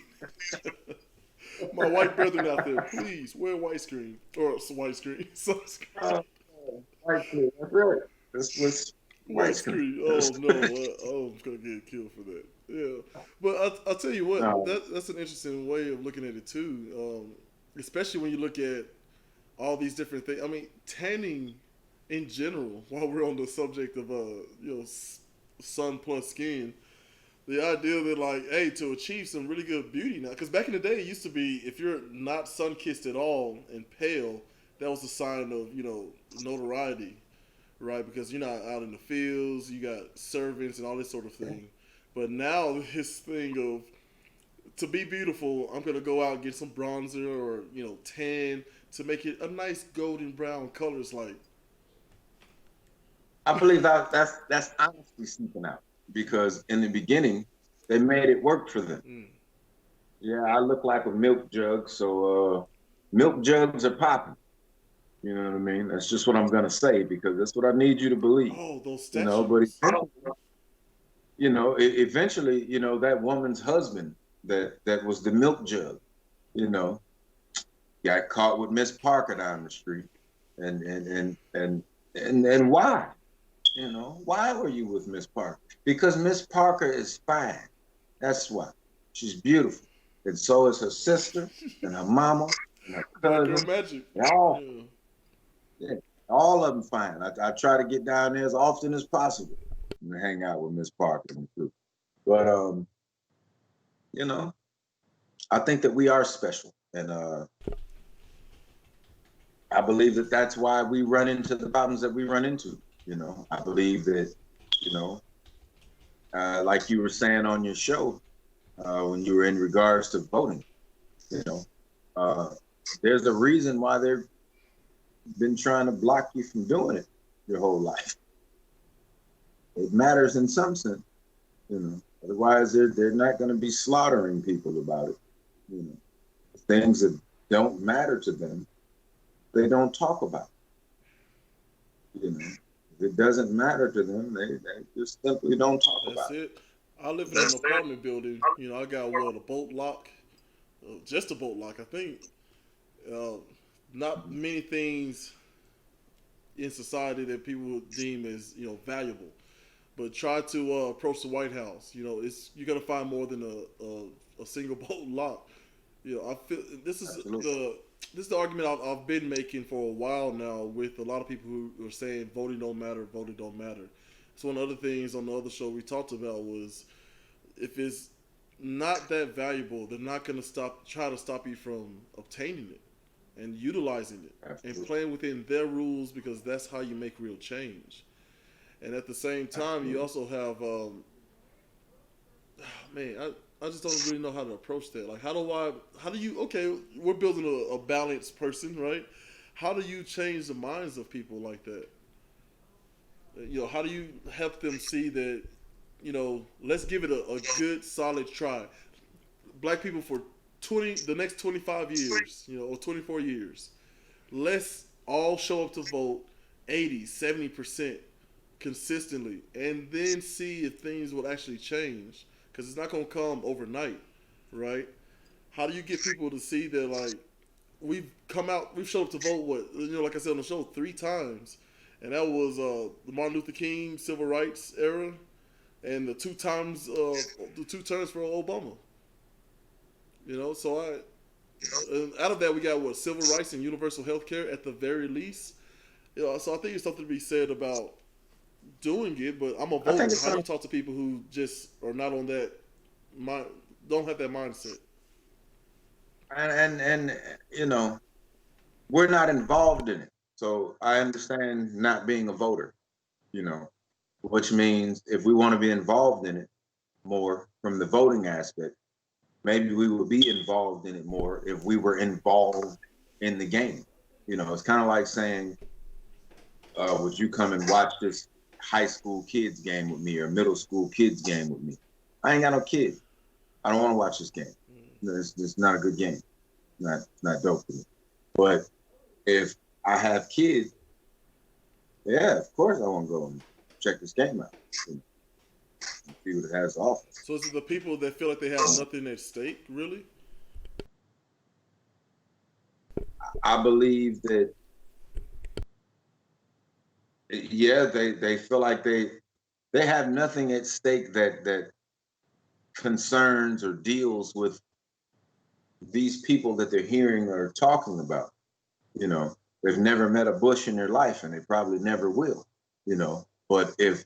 Speaker 1: My white brethren out there, please wear white screen or white screen sunscreen.
Speaker 2: white screen. That's right. This was white
Speaker 1: White
Speaker 2: screen.
Speaker 1: screen. Oh no! I'm gonna get killed for that. Yeah, but I'll tell you what.
Speaker 2: No.
Speaker 1: That's an interesting way of looking at it too. Especially when you look at all these different things. I mean, tanning in general. While we're on the subject of sun plus skin, the idea that like, hey, to achieve some really good beauty now, because back in the day, it used to be if you're not sun kissed at all and pale, that was a sign of notoriety, right? Because you're not out in the fields, you got servants and all this sort of thing. But now this thing of to be beautiful, I'm gonna go out and get some bronzer or tan to make it a nice golden brown color. It's like,
Speaker 2: I believe that's honestly seeking out because in the beginning they made it work for them.
Speaker 1: mm,
Speaker 2: Yeah, I look like a milk jug, so milk jugs are popping. You know what I mean? That's just what I'm gonna say because that's what I need you to believe.
Speaker 1: oh, those
Speaker 2: But
Speaker 1: statues.
Speaker 2: eventually, that woman's husband that was the milk jug, you know, got caught with Miss Parker down the street, and why? Why were you with Miss Parker? Because Miss Parker is fine. That's why. She's beautiful. She's beautiful. She's beautiful. You know, why were you with Miss Parker? Because Miss Parker is fine. That's why. You know, why were you with Miss Parker? Because Miss Parker is fine. That's why. She's beautiful. and so is her sister and her mama and her
Speaker 1: Black Girl
Speaker 2: cousin.
Speaker 1: Magic.
Speaker 2: And all,
Speaker 1: Yeah,
Speaker 2: yeah, all of them fine. I try to get down there as often as possible and hang out with Miss Parker and the crew. But you know, I think that we are special, and I believe that that's why we run into the problems that we run into. I believe that, you know, like you were saying on your show when you were in regards to voting, you know, uh, there's a reason why they've been trying to block you from doing it your whole life. It matters in some sense. Otherwise, they're not going to be slaughtering people about it. You know, things that don't matter to them, they don't talk about. If it doesn't matter to them, they just simply don't talk
Speaker 1: that's
Speaker 2: about
Speaker 1: it. I live in an apartment building. I got a bolt lock, just a bolt lock. I think uh, not many things in society that people would deem as valuable. But try to approach the White House. It's you're gonna find more than a single bolt lock. I feel this
Speaker 2: it.
Speaker 1: is
Speaker 2: Absolutely.
Speaker 1: the argument I've been making for a while now with a lot of people who are saying voting don't matter, voting don't matter. So one of the other things on the other show we talked about was if it's not that valuable, they're not gonna try to stop you from obtaining it and utilizing it and
Speaker 2: Absolutely.
Speaker 1: playing within their rules because that's how you make real change. And at the same time, you
Speaker 2: Absolutely.
Speaker 1: also have, man, I just don't really know how to approach that. Like, how do you, okay, we're building a balanced person, right? How do you change the minds of people like that? How do you help them see that, let's give it a good, solid try? Black people for the next 25 years, or 24 years, let's all show up to vote 80, 70% consistently and then see if things will actually change because it's not going to come overnight, right? How do you get people to see that, like, we've showed up to vote, like I said on the show, 3 times, and that was the Martin Luther King civil rights era and the 2 terms for Obama. So out of that we got what, civil rights and universal health care at the very least. So I think it's something to be said about doing it, but I'm a
Speaker 2: I think
Speaker 1: voter.
Speaker 2: it's
Speaker 1: How do
Speaker 2: some,
Speaker 1: you talk to people who just are not on that mind, don't have that mindset?
Speaker 2: and we're not involved in it. So I understand not being a voter, you know, which means if we want to be involved in it more from the voting aspect, maybe we would be involved in it more if we were involved in the game. It's kind of like saying, would you come and watch this high school kids game with me or middle school kids game with me? I ain't got no kids. I don't want to watch this game. It's not a good game. Not dope for me. But if I have kids, yeah, of course I want to go and check this game out and see what it has to offer.
Speaker 1: So is it the people that feel like they have nothing at stake, really?
Speaker 2: I believe that, yeah, they feel like they have nothing at stake that concerns or deals with these people that they're hearing or talking about. You know, they've never met a Bush in their life, and they probably never will. But if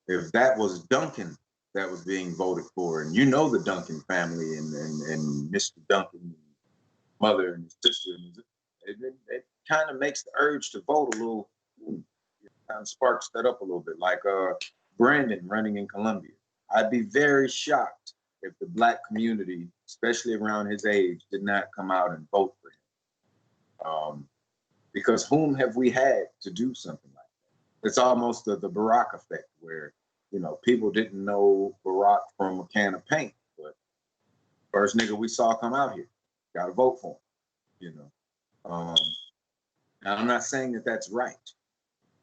Speaker 2: that was Duncan that was being voted for, and the Duncan family and Mr. Duncan, mother and his sister, it kind of makes the urge to vote a little, kind of sparks that up a little bit. Like Brandon running in Columbia, I'd be very shocked if the Black community, especially around his age, did not come out and vote for him. Because whom have we had to do something like that? It's almost the Barack effect, where people didn't know Barack from a can of paint, but first nigga we saw come out here, got to vote for him. You know, now I'm not saying that that's right.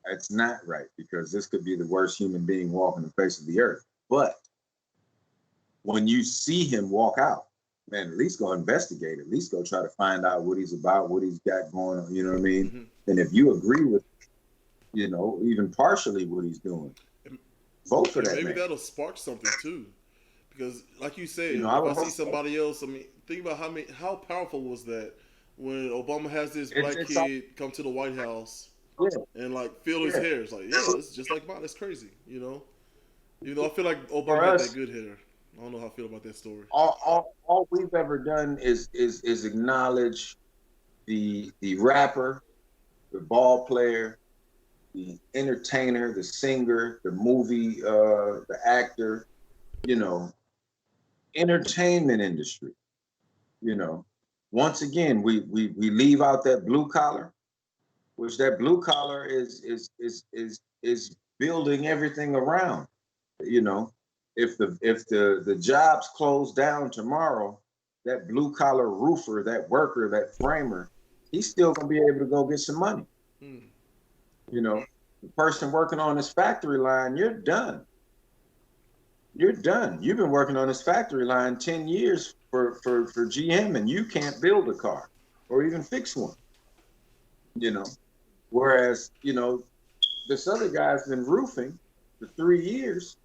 Speaker 2: It's not right, because this could be the worst human being walking the face of the earth. But when you see him walk out, man, at least go investigate. At least go try to find out what he's about, what he's got going on. You know what I mean?
Speaker 1: Mm-hmm.
Speaker 2: And if you agree with, even partially what he's doing,
Speaker 1: And,
Speaker 2: vote for
Speaker 1: and
Speaker 2: that
Speaker 1: maybe
Speaker 2: man.
Speaker 1: that'll spark something too. Because, like you
Speaker 2: You
Speaker 1: said,
Speaker 2: know, I
Speaker 1: if
Speaker 2: would
Speaker 1: I see
Speaker 2: hope so.
Speaker 1: somebody else, I mean, think about how powerful was that when Obama has this black
Speaker 2: It's all,
Speaker 1: kid come to the White House
Speaker 2: yeah,
Speaker 1: and like feel his
Speaker 2: yeah.
Speaker 1: hair. It's like, yeah, it's just like mine. It's crazy, you know. Even though I feel like
Speaker 2: For
Speaker 1: Obama had that
Speaker 2: us,
Speaker 1: good hair. I don't know how I feel about that story.
Speaker 2: all we've ever done is acknowledge the rapper, the ball player, the entertainer, the singer, the movie, the actor, you know, entertainment industry. You know, once again, we leave out that blue collar, which that blue collar is building everything around. You know, if the jobs close down tomorrow, that blue collar roofer, that worker, that framer, he's still gonna be able to go get some money.
Speaker 1: Hmm.
Speaker 2: You know, the person working on this factory line, you're done. You're done. You've been working on this factory line 10 years for GM, and you can't build a car or even fix one, you know. Whereas, this other guy's been roofing for 3 years,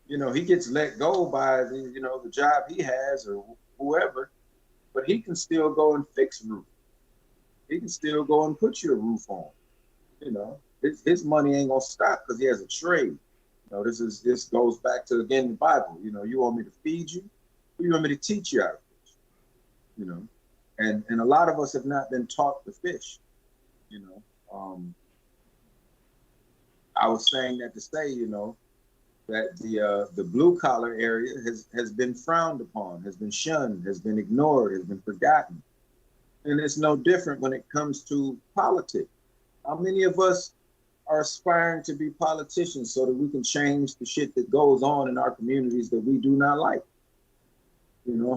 Speaker 2: he gets let go by the job he has or whoever, but he can still go and fix roof. He can still go and put your roof on, his money ain't gonna stop because he has a trade. This goes back to again the Bible. You want me to feed you, or you want me to teach you how to fish? You know, and a lot of us have not been taught to fish. You know, I was saying that to say, that the blue collar area has been frowned upon, has been shunned, has been ignored, has been forgotten, and it's no different when it comes to politics. How many of us are aspiring to be politicians so that we can change the shit that goes on in our communities that we do not like?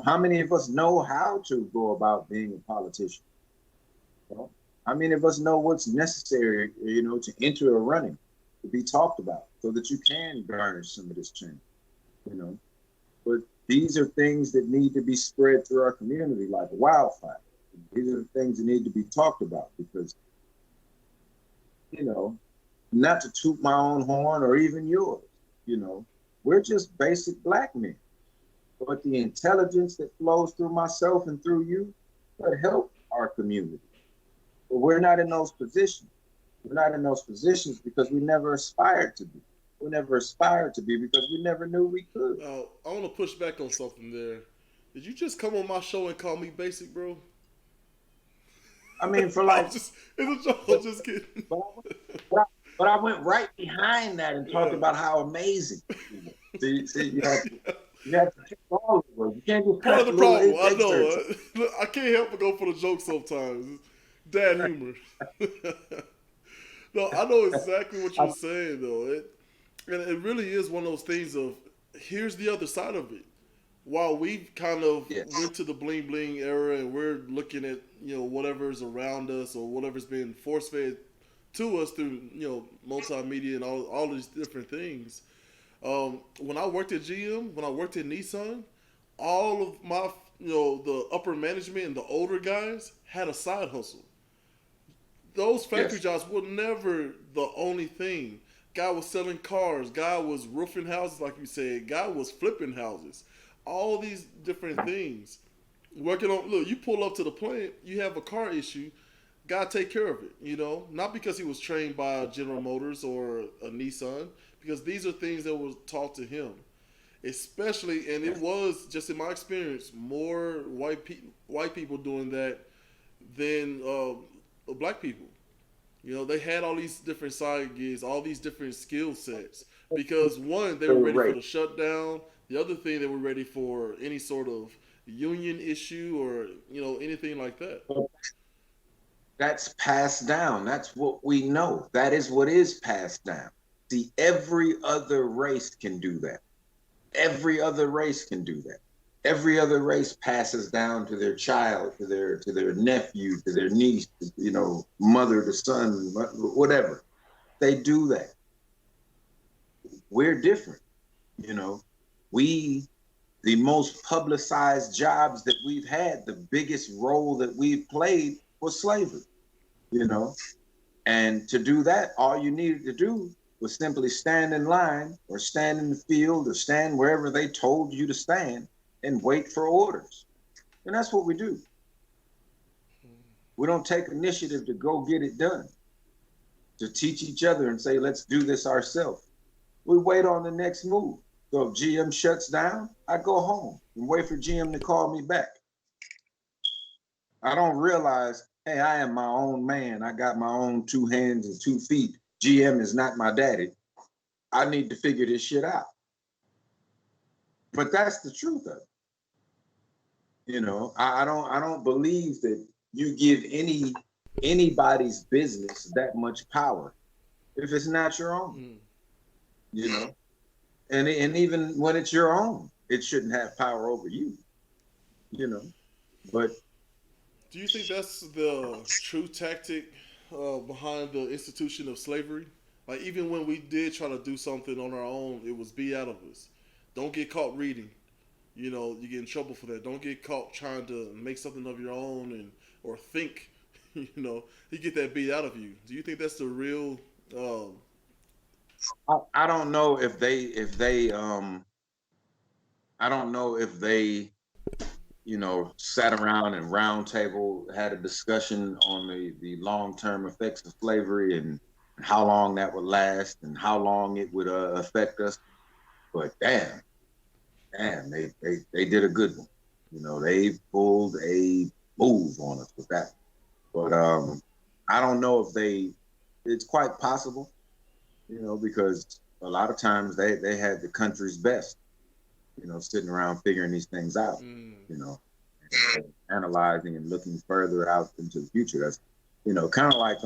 Speaker 2: How many of us know how to go about being a politician? How many of us know what's necessary, to enter a running, to be talked about so that you can garnish some of this change, But these are things that need to be spread through our community like wildfire. These are the things that need to be talked about because, not to toot my own horn or even yours, we're just basic black men. But the intelligence that flows through myself and through you could help our community. But we're not in those positions. We're not in those positions because we never aspired to be. We never aspired to be because we never knew we could.
Speaker 1: Now, I want to push back on something there. Did you just come on my show and call me basic, bro?
Speaker 2: I mean, for
Speaker 1: No,
Speaker 2: like,
Speaker 1: it's a joke. I'm just kidding.
Speaker 2: but I, but I went right behind that and talked
Speaker 1: Yeah.
Speaker 2: about how amazing. See, you have to take all of the words. You can't just
Speaker 1: Part of
Speaker 2: catch
Speaker 1: the
Speaker 2: a little
Speaker 1: problem, I
Speaker 2: excerpt.
Speaker 1: know. Look, I can't help but go for the joke sometimes. Dad humor. No, I know exactly what you're saying, though. And it really is one of those things of here's the other side of it. While we've kind of
Speaker 2: Yeah,
Speaker 1: went to the bling bling era and we're looking at whatever's around us or whatever's been force fed to us through multimedia and all these different things. When I worked at GM, when I worked at Nissan, all of my the upper management and the older guys had a side hustle. Those factory
Speaker 2: yes.
Speaker 1: jobs were never the only thing. Guy was selling cars. Guy was roofing houses, like you said. Guy was flipping houses. All these different things. Working on. Look, you pull up to the plant. You have a car issue. Guy take care of it. Not because he was trained by General Motors or a Nissan, because these are things that were taught to him. Especially, and it was just in my experience, more white people doing that than black people. They had all these different side gigs, all these different skill sets. Because one, they were ready for
Speaker 2: Right.
Speaker 1: the shutdown. The other thing, they were ready for any sort of union issue or anything like that.
Speaker 2: That's passed down. That's what we know. That is what is passed down. See, every other race can do that. Every other race can do that. Every other race passes down to their child, to their nephew, to their niece, mother to son, whatever. They do that. We're different. You know, we the most publicized jobs that we've had, the biggest role that we've played was slavery. You know, and to do that, all you needed to do was simply stand in line or stand in the field or stand wherever they told you to stand and wait for orders. And that's what we do. We don't take initiative to go get it done, to teach each other and say, let's do this ourselves. We wait on the next move. So if GM shuts down, I go home and wait for GM to call me back. I don't realize, hey, I am my own man. I got my own 2 hands and 2 feet. GM is not my daddy. I need to figure this shit out. But that's the truth of it. I don't believe that you give anybody's business that much power if it's not your own. And even when it's your own, it shouldn't have power over you. But
Speaker 1: do you think that's the true tactic behind the institution of slavery? Like, even when we did try to do something on our own, it was beat out of us. Don't get caught reading. You get in trouble for that. Don't get caught trying to make something of your own or think. You get that beat out of you. Do you think that's the real?
Speaker 2: I don't know if they I don't know if they sat around and round table, had a discussion on the long-term effects of slavery and how long that would last and how long it would affect us. But damn, they did a good one. They pulled a move on us with that. But I don't know if it's quite possible, because a lot of times they had the country's best, sitting around figuring these things out, and analyzing and looking further out into the future. That's, kind of like,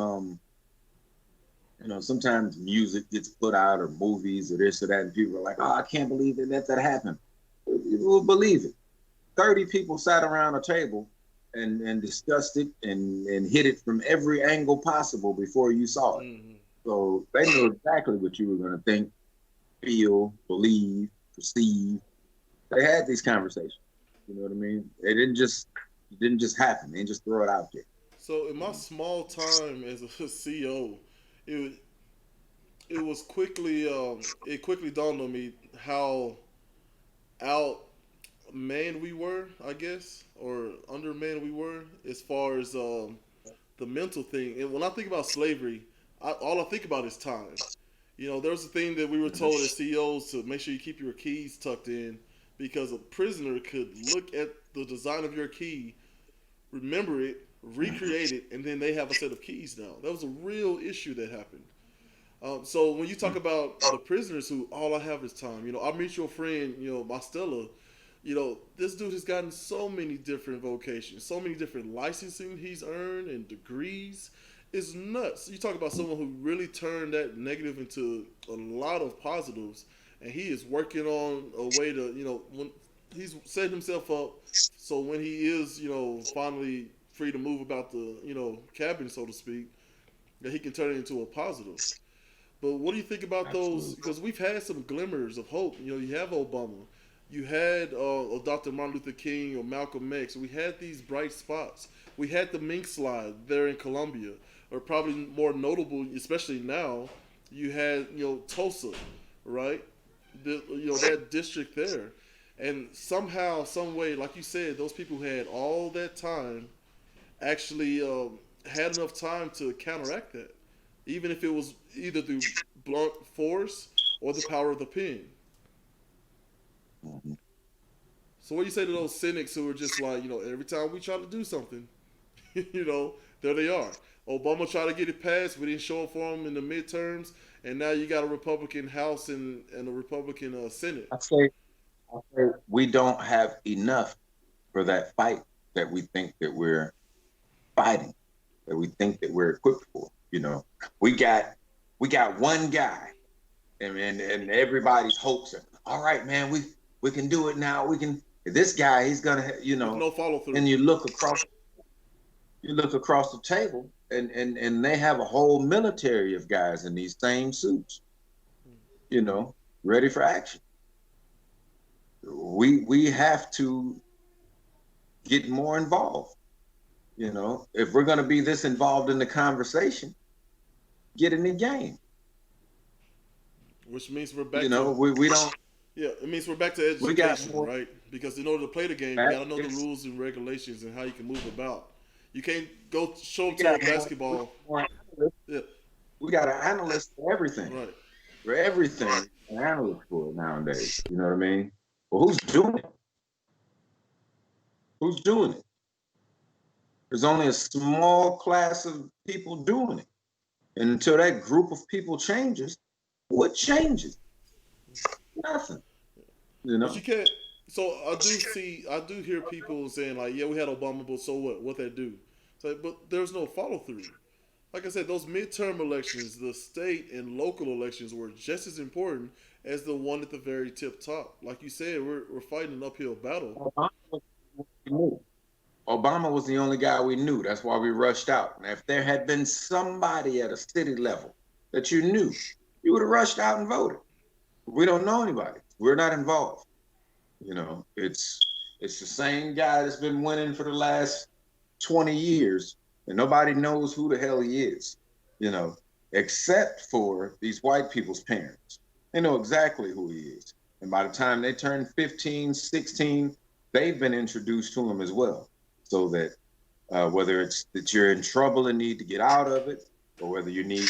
Speaker 2: sometimes music gets put out or movies or this or that, and people are like, oh, I can't believe that happened. You will believe it. 30 people sat around a table and discussed it and hit it from every angle possible before you saw it. So they knew exactly what you were going to think, feel, believe, perceive. They had these conversations. You know what I mean? It didn't just happen. They didn't just throw it out there.
Speaker 1: So in my small time as a CEO, it was quickly it quickly dawned on me how outmanned we were, I guess, or undermanned we were as far as the mental thing. And when I think about slavery, all I think about is time. There's a thing that we were told as CEOs to make sure you keep your keys tucked in because a prisoner could look at the design of your key, remember it, recreate it, and then they have a set of keys now. That was a real issue that happened. So when you talk about the prisoners who all I have is time, our mutual friend, Mastella, this dude has gotten so many different vocations, so many different licensing he's earned and degrees. It's nuts. You talk about someone who really turned that negative into a lot of positives, and he is working on a way to, when he's setting himself up so when he is, finally free to move about the, cabin, so to speak, that he can turn it into a positive. But what do you think about those? Because we've had some glimmers of hope. You have Obama. You had Dr. Martin Luther King or Malcolm X. We had these bright spots. We had the Mink Slide there in Colombia. Or probably more notable, especially now, you had, Tulsa, right? That district there. And somehow, some way, like you said, those people who had all that time actually had enough time to counteract that. Even if it was either through blunt force or the power of the pen. So what do you say to those cynics who are just like, every time we try to do something, there they are. Obama tried to get it passed. We didn't show up for him in the midterms. And now you got a Republican House and a Republican Senate.
Speaker 2: I say we don't have enough for that fight that we think that we're fighting, that we think that we're equipped for. We got one guy, and everybody's hopes are, all right, man, we can do it now. We can. This guy, he's gonna,
Speaker 1: With no follow through.
Speaker 2: And you look across the table, and they have a whole military of guys in these same suits, ready for action. We have to get more involved. If we're going to be this involved in the conversation, get in the game.
Speaker 1: which means we're
Speaker 2: You
Speaker 1: back
Speaker 2: know,
Speaker 1: to
Speaker 2: we don't
Speaker 1: yeah. It means we're back to
Speaker 2: we got
Speaker 1: education,
Speaker 2: more
Speaker 1: right? Because in order to play the game, you got to know the
Speaker 2: practice.
Speaker 1: rules and regulations and how you can move about. You can't go show
Speaker 2: We
Speaker 1: up to a
Speaker 2: got more, we got
Speaker 1: basketball.
Speaker 2: more analysts.
Speaker 1: Yeah,
Speaker 2: We got an analyst for everything.
Speaker 1: right.
Speaker 2: For everything, an analyst for it nowadays. You know what I mean? Well, who's doing it? Who's doing it? There's only a small class of people doing it. And until that group of people changes, what changes? Nothing. You
Speaker 1: But you
Speaker 2: know?
Speaker 1: can't. So I do hear people saying like, yeah, we had Obama, but so what? What that do? So, but there's no follow through. Like I said, those midterm elections, the state and local elections were just as important as the one at the very tip top. Like you said, we're fighting an uphill battle.
Speaker 2: Obama was the one we knew. Obama was the only guy we knew. That's why we rushed out. And if there had been somebody at a city level that you knew, you would have rushed out and voted. We don't know anybody. We're not involved. You know, it's the same guy that's been winning for the last 20 years, and nobody knows who the hell he is, you know, except for these white people's parents. They know exactly who he is. And by the time they turn 15, 16, they've been introduced to him as well. So that whether it's that you're in trouble and need to get out of it, or whether you need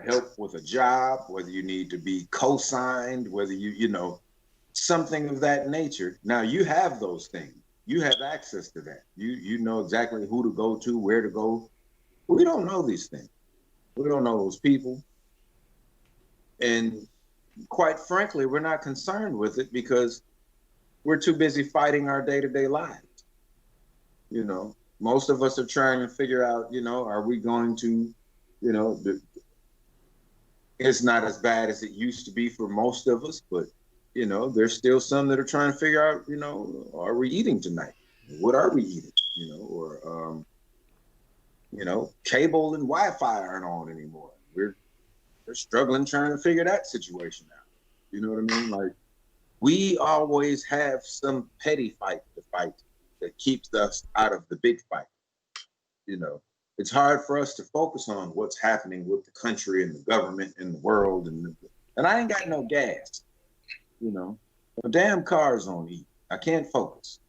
Speaker 2: help with a job, whether you need to be co-signed, whether you know, something of that nature. Now you have those things. You have access to that. You know exactly who to go to, where to go. We don't know these things. We don't know those people. And quite frankly, we're not concerned with it because we're too busy fighting our day-to-day lives. You know, most of us are trying to figure out, you know, are we going to, you know, it's not as bad as it used to be for most of us, but you know, there's still some that are trying to figure out, you know, are we eating tonight? What are we eating? You know, or you know, cable and Wi-Fi aren't on anymore. We're struggling trying to figure that situation out. You know what I mean? Like we always have some petty fight to fight that keeps us out of the big fight. You know, it's hard for us to focus on what's happening with the country and the government and the world and I ain't got no gas. You know, the damn car's on E. I can't focus.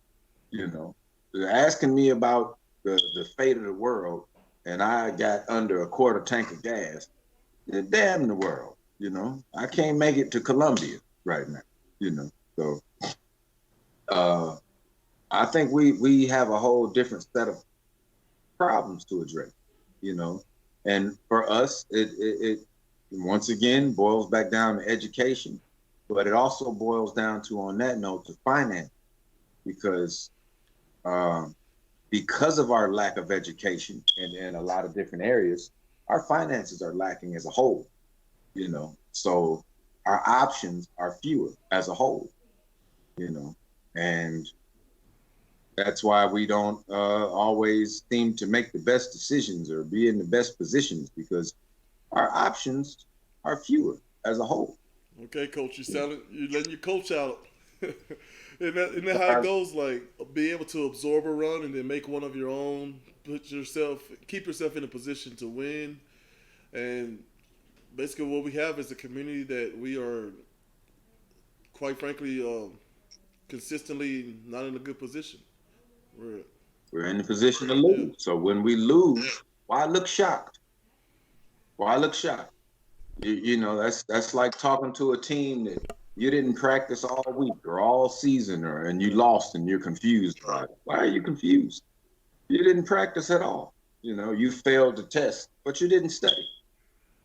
Speaker 2: You know, they're asking me about the fate of the world, and I got under a quarter tank of gas. Damn the world. You know, I can't make it to Colombia right now. You know, so uh, I think we have a whole different set of problems to address. You know, and for us, it once again boils back down to education, but it also boils down to, on that note, to finance, because um, because of our lack of education in a lot of different areas, our finances are lacking as a whole. You know, so our options are fewer as a whole. You know, and that's why we don't always seem to make the best decisions or be in the best positions, because our options are fewer as a whole.
Speaker 1: Okay, coach, you letting your coach out. Isn't that how it goes? Like be able to absorb a run and then make one of your own. Keep yourself in a position to win. And basically, what we have is a community that we are, quite frankly, consistently not in a good position. We're
Speaker 2: We're in the position to
Speaker 1: yeah,
Speaker 2: lose. So when we lose, why look shocked? Why look shocked? You know, that's like talking to a team that you didn't practice all week or all season, or and you lost and you're confused by it. Why are you confused? You didn't practice at all. You know, you failed the test, but you didn't study.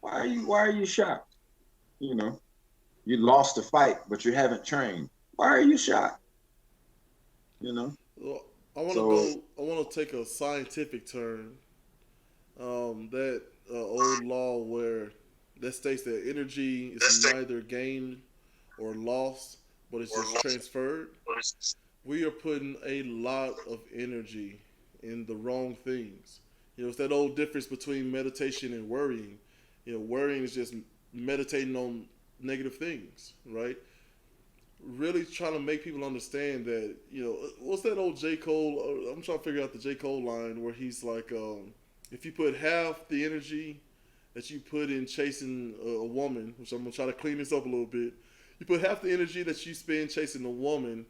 Speaker 2: Why are you shocked? You know, you lost a fight, but you haven't trained. Why are you shocked? You know?
Speaker 1: well,
Speaker 2: So
Speaker 1: I want to take a scientific turn. That old law where that states that energy is neither gained or lost, but it's just transferred. We are putting a lot of energy in the wrong things. You know, it's that old difference between meditation and worrying. You know, worrying is just meditating on negative things, right? Really trying to make people understand that, you know, what's that old J. Cole? I'm trying to figure out the J. Cole line where he's like, if you put half the energy that you put in chasing a woman, which I'm gonna try to clean this up a little bit. You put half the energy that you spend chasing a woman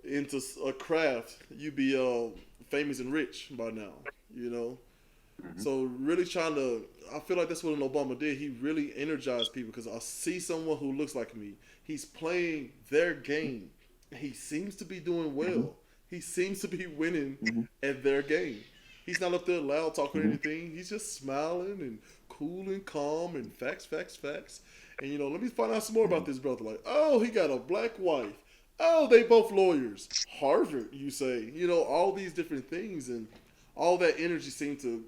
Speaker 1: into a craft, you'd be famous and rich by now. You know,
Speaker 2: Mm-hmm.
Speaker 1: so really trying to, I feel like that's what an Obama did. He really energized people because I see someone who looks like me. He's playing their game. He seems to be doing
Speaker 2: Mm-hmm.
Speaker 1: well. He seems to be winning
Speaker 2: Mm-hmm.
Speaker 1: at their game. He's not up there loud talking or
Speaker 2: Mm-hmm.
Speaker 1: anything. He's just smiling and cool and calm and facts, facts, facts. And let me find out some more about this brother. Like, oh, he got a black wife. Oh, they both lawyers. Harvard, you say. All these different things, and all that energy seemed to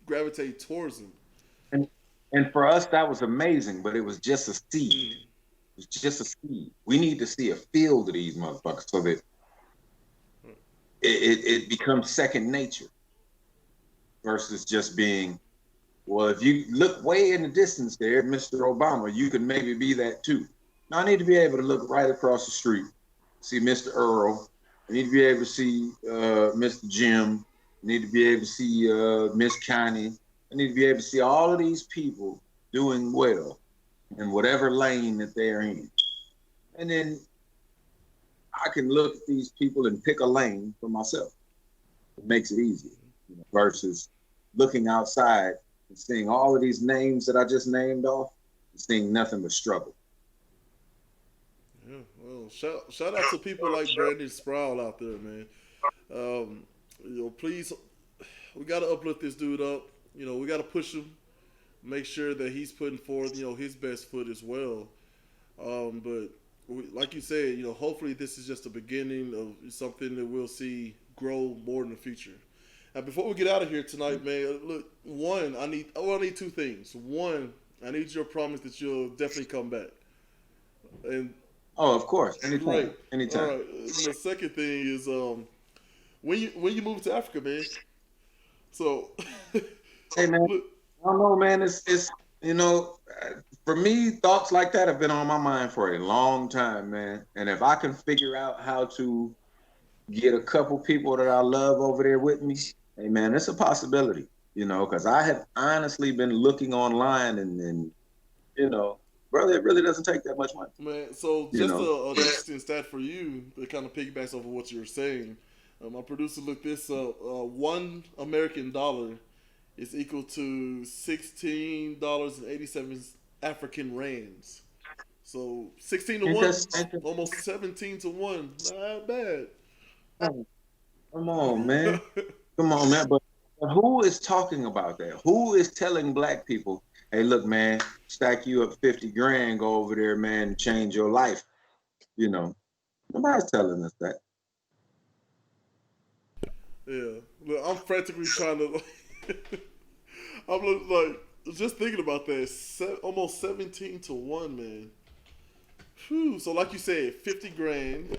Speaker 1: gravitate towards him.
Speaker 2: And and for us, that was amazing, but it was just a seed.
Speaker 1: Mm.
Speaker 2: It was just a seed. We need to see a field of these motherfuckers so that it becomes second nature versus just being, well, if you look way in the distance there, Mr. Obama, you can maybe be that too. Now I need to be able to look right across the street, see Mr. Earl. I need to be able to see Mr. Jim. I need to be able to see Miss Connie. I need to be able to see all of these people doing well in whatever lane that they're in. And then I can look at these people and pick a lane for myself. It makes it easier, versus looking outside and seeing all of these names that I just named off and seeing nothing but struggle.
Speaker 1: Yeah, well, shout out to people like Brandon Sproul out there, man. Please, we got to uplift this dude up. We got to push him, make sure that he's putting forth, his best foot as well. But like you said, hopefully this is just the beginning of something that we'll see grow more in the future. Now, before we get out of here tonight, man, look, I need two things. One, I need your promise that you'll definitely come back. And
Speaker 2: Oh, of course, anytime,
Speaker 1: great.
Speaker 2: anytime.
Speaker 1: All right. And the second thing is when you move to Africa, man. So
Speaker 2: Hey man,
Speaker 1: look,
Speaker 2: I don't know, man. It's for me, thoughts like that have been on my mind for a long time, man. And if I can figure out how to get a couple people that I love over there with me, hey man, it's a possibility, because I have honestly been looking online and brother, it really doesn't take that much money,
Speaker 1: man. So
Speaker 2: you
Speaker 1: just
Speaker 2: know.
Speaker 1: an interesting stat for you that kind of piggybacks off of what you were saying. My producer looked this up. $1 American is equal to $16.87 African rands. So 16 to
Speaker 2: Ain't
Speaker 1: one,
Speaker 2: that,
Speaker 1: almost 17 to one. Not bad.
Speaker 2: come on, man. Come on, man. But who is talking about that? Who is telling black people, hey, look, man, stack you up 50 grand, go over there, man, and change your life? Nobody's telling us that.
Speaker 1: Yeah, look, I'm frantically trying to. Like just thinking about that. Almost 17 to one, man. Whew. So like you said, 50 grand.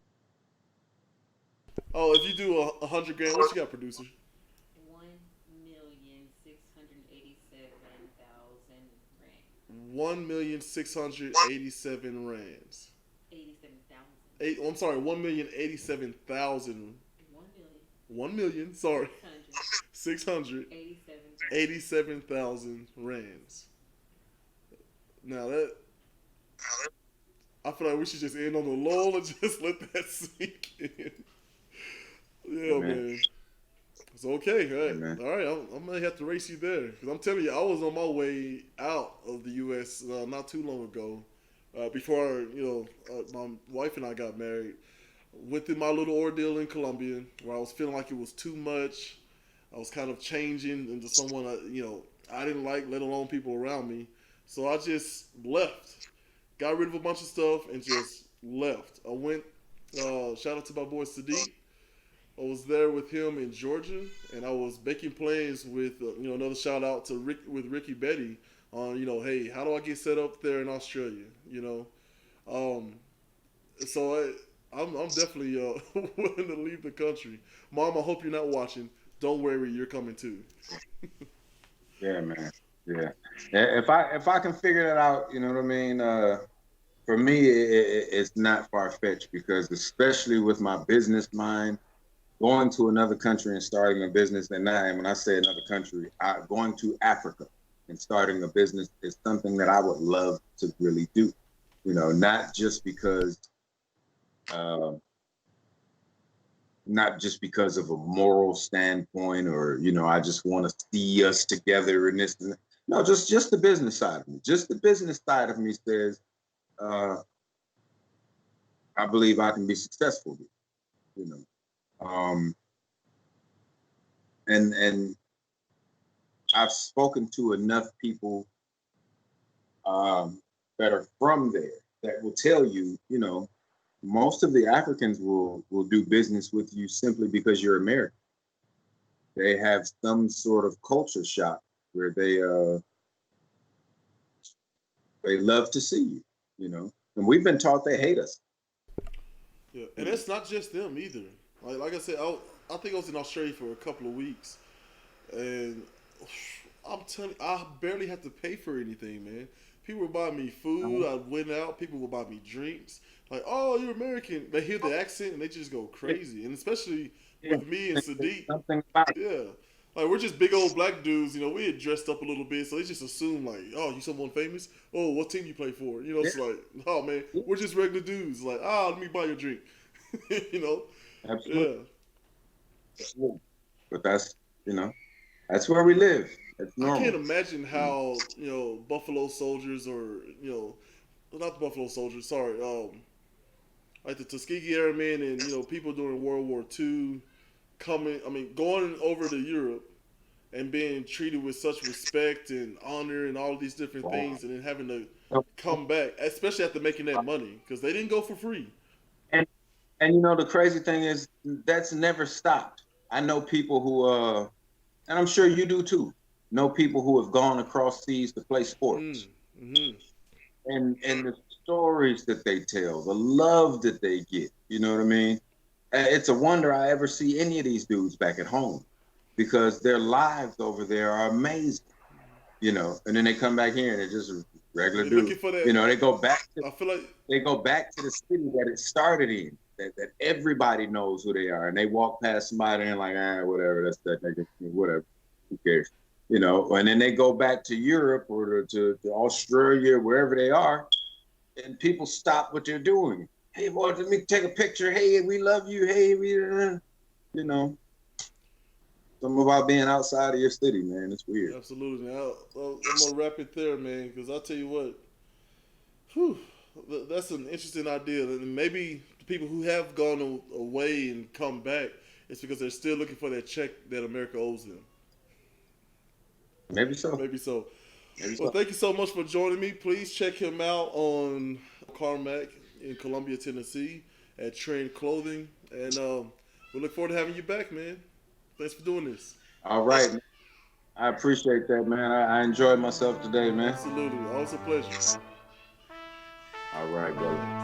Speaker 1: Oh, if you do 100 grand, what you got, producer?
Speaker 3: 1,687,000 rand.
Speaker 1: 1,687 rands.
Speaker 3: 87,000.
Speaker 1: I'm sorry, 1,087,000.
Speaker 3: 1,000,000.
Speaker 1: 1,000,000. Sorry,
Speaker 3: 600.
Speaker 1: 687,000 rands. Now I feel like we should just end on the lull and just let that sink in. Yeah, man. It's okay. All right.
Speaker 2: Amen.
Speaker 1: All right. I'm going to have to race you there. Because I'm telling you, I was on my way out of the U.S. Not too long ago. Before, my wife and I got married. Went through my little ordeal in Colombia where I was feeling like it was too much. I was kind of changing into someone, I didn't like, let alone people around me. So I just left. Got rid of a bunch of stuff and just left. I went, shout out to my boy Sadiq. I was there with him in Georgia, and I was making plans with, another shout out to Ricky Betty on, hey, how do I get set up there in Australia, So I'm definitely willing to leave the country. Mom, I hope you're not watching. Don't worry, you're coming too.
Speaker 2: Yeah, man. Yeah. If I can figure that out, you know what I mean. For me, it's not far fetched because especially with my business mind, going to another country and starting a business, and when I say another country, going to Africa. and starting a business is something that I would love to really do. Not just because, uh, not just because of a moral standpoint, or I just want to see us together in this. No, just the business side of me. Just the business side of me says, uh, I believe I can be successful here. You know, um, and I've spoken to enough people that are from there that will tell you, most of the Africans will do business with you simply because you're American. They have some sort of culture shock where they love to see you, and we've been taught they hate us.
Speaker 1: Yeah, and it's not just them either. Like I said, I think I was in Australia for a couple of weeks, and I'm telling you, I barely had to pay for anything, man. People would buy me food. I went out. People would buy me drinks. Like, oh, you're American. They hear the accent and they just go crazy. And especially
Speaker 2: Yeah,
Speaker 1: with me and Sadiq,
Speaker 2: something about it.
Speaker 1: yeah, like we're just big old black dudes. We had dressed up a little bit, so they just assume like, oh, you someone famous? Oh, what team you play for?
Speaker 2: Yeah,
Speaker 1: It's like, oh man, we're just regular dudes. Like, let me buy you a drink. you know,
Speaker 2: absolutely.
Speaker 1: yeah.
Speaker 2: But that's where we live. That's
Speaker 1: I can't
Speaker 2: normal.
Speaker 1: imagine how Buffalo Soldiers or not the Buffalo Soldiers. Sorry, like the Tuskegee Airmen and people during World War II coming. I mean, going over to Europe and being treated with such respect and honor and all these different
Speaker 2: Wow.
Speaker 1: things, and then having to come back, especially after making that money, because they didn't go for free.
Speaker 2: And the crazy thing is that's never stopped. I know people who and I'm sure you do too. Know people who have gone across seas to play
Speaker 1: Mm,
Speaker 2: sports,
Speaker 1: hmm
Speaker 2: and the stories that they tell, the love that they get. You know what I mean? It's a wonder I ever see any of these dudes back at home, because their lives over there are amazing. And then they come back here and they're just a regular
Speaker 1: They're
Speaker 2: dude.
Speaker 1: looking for that.
Speaker 2: They go back to
Speaker 1: I feel like
Speaker 2: the city that it started in, that everybody knows who they are, and they walk past somebody and like, whatever, that's that nigga, whatever, who cares, And then they go back to Europe or to Australia, wherever they are, and people stop what they're doing. Hey, boy, let me take a picture. Hey, we love you. Hey, you know, something about being outside of your city, man. It's weird.
Speaker 1: absolutely. Now I'm gonna wrap it there, man, because I'll tell you what. Whew, that's an interesting idea, and maybe the people who have gone away and come back, it's because they're still looking for that check that America owes them.
Speaker 2: Maybe so.
Speaker 1: Maybe so.
Speaker 2: Maybe
Speaker 1: Well,
Speaker 2: so.
Speaker 1: thank you so much for joining me. Please check him out on Carmack in Columbia, Tennessee, at Trend Clothing, and we look forward to having you back, man. Thanks for doing this.
Speaker 2: All right. I appreciate that, man. I enjoyed myself today, man.
Speaker 1: Absolutely, always a pleasure.
Speaker 2: All right, brother.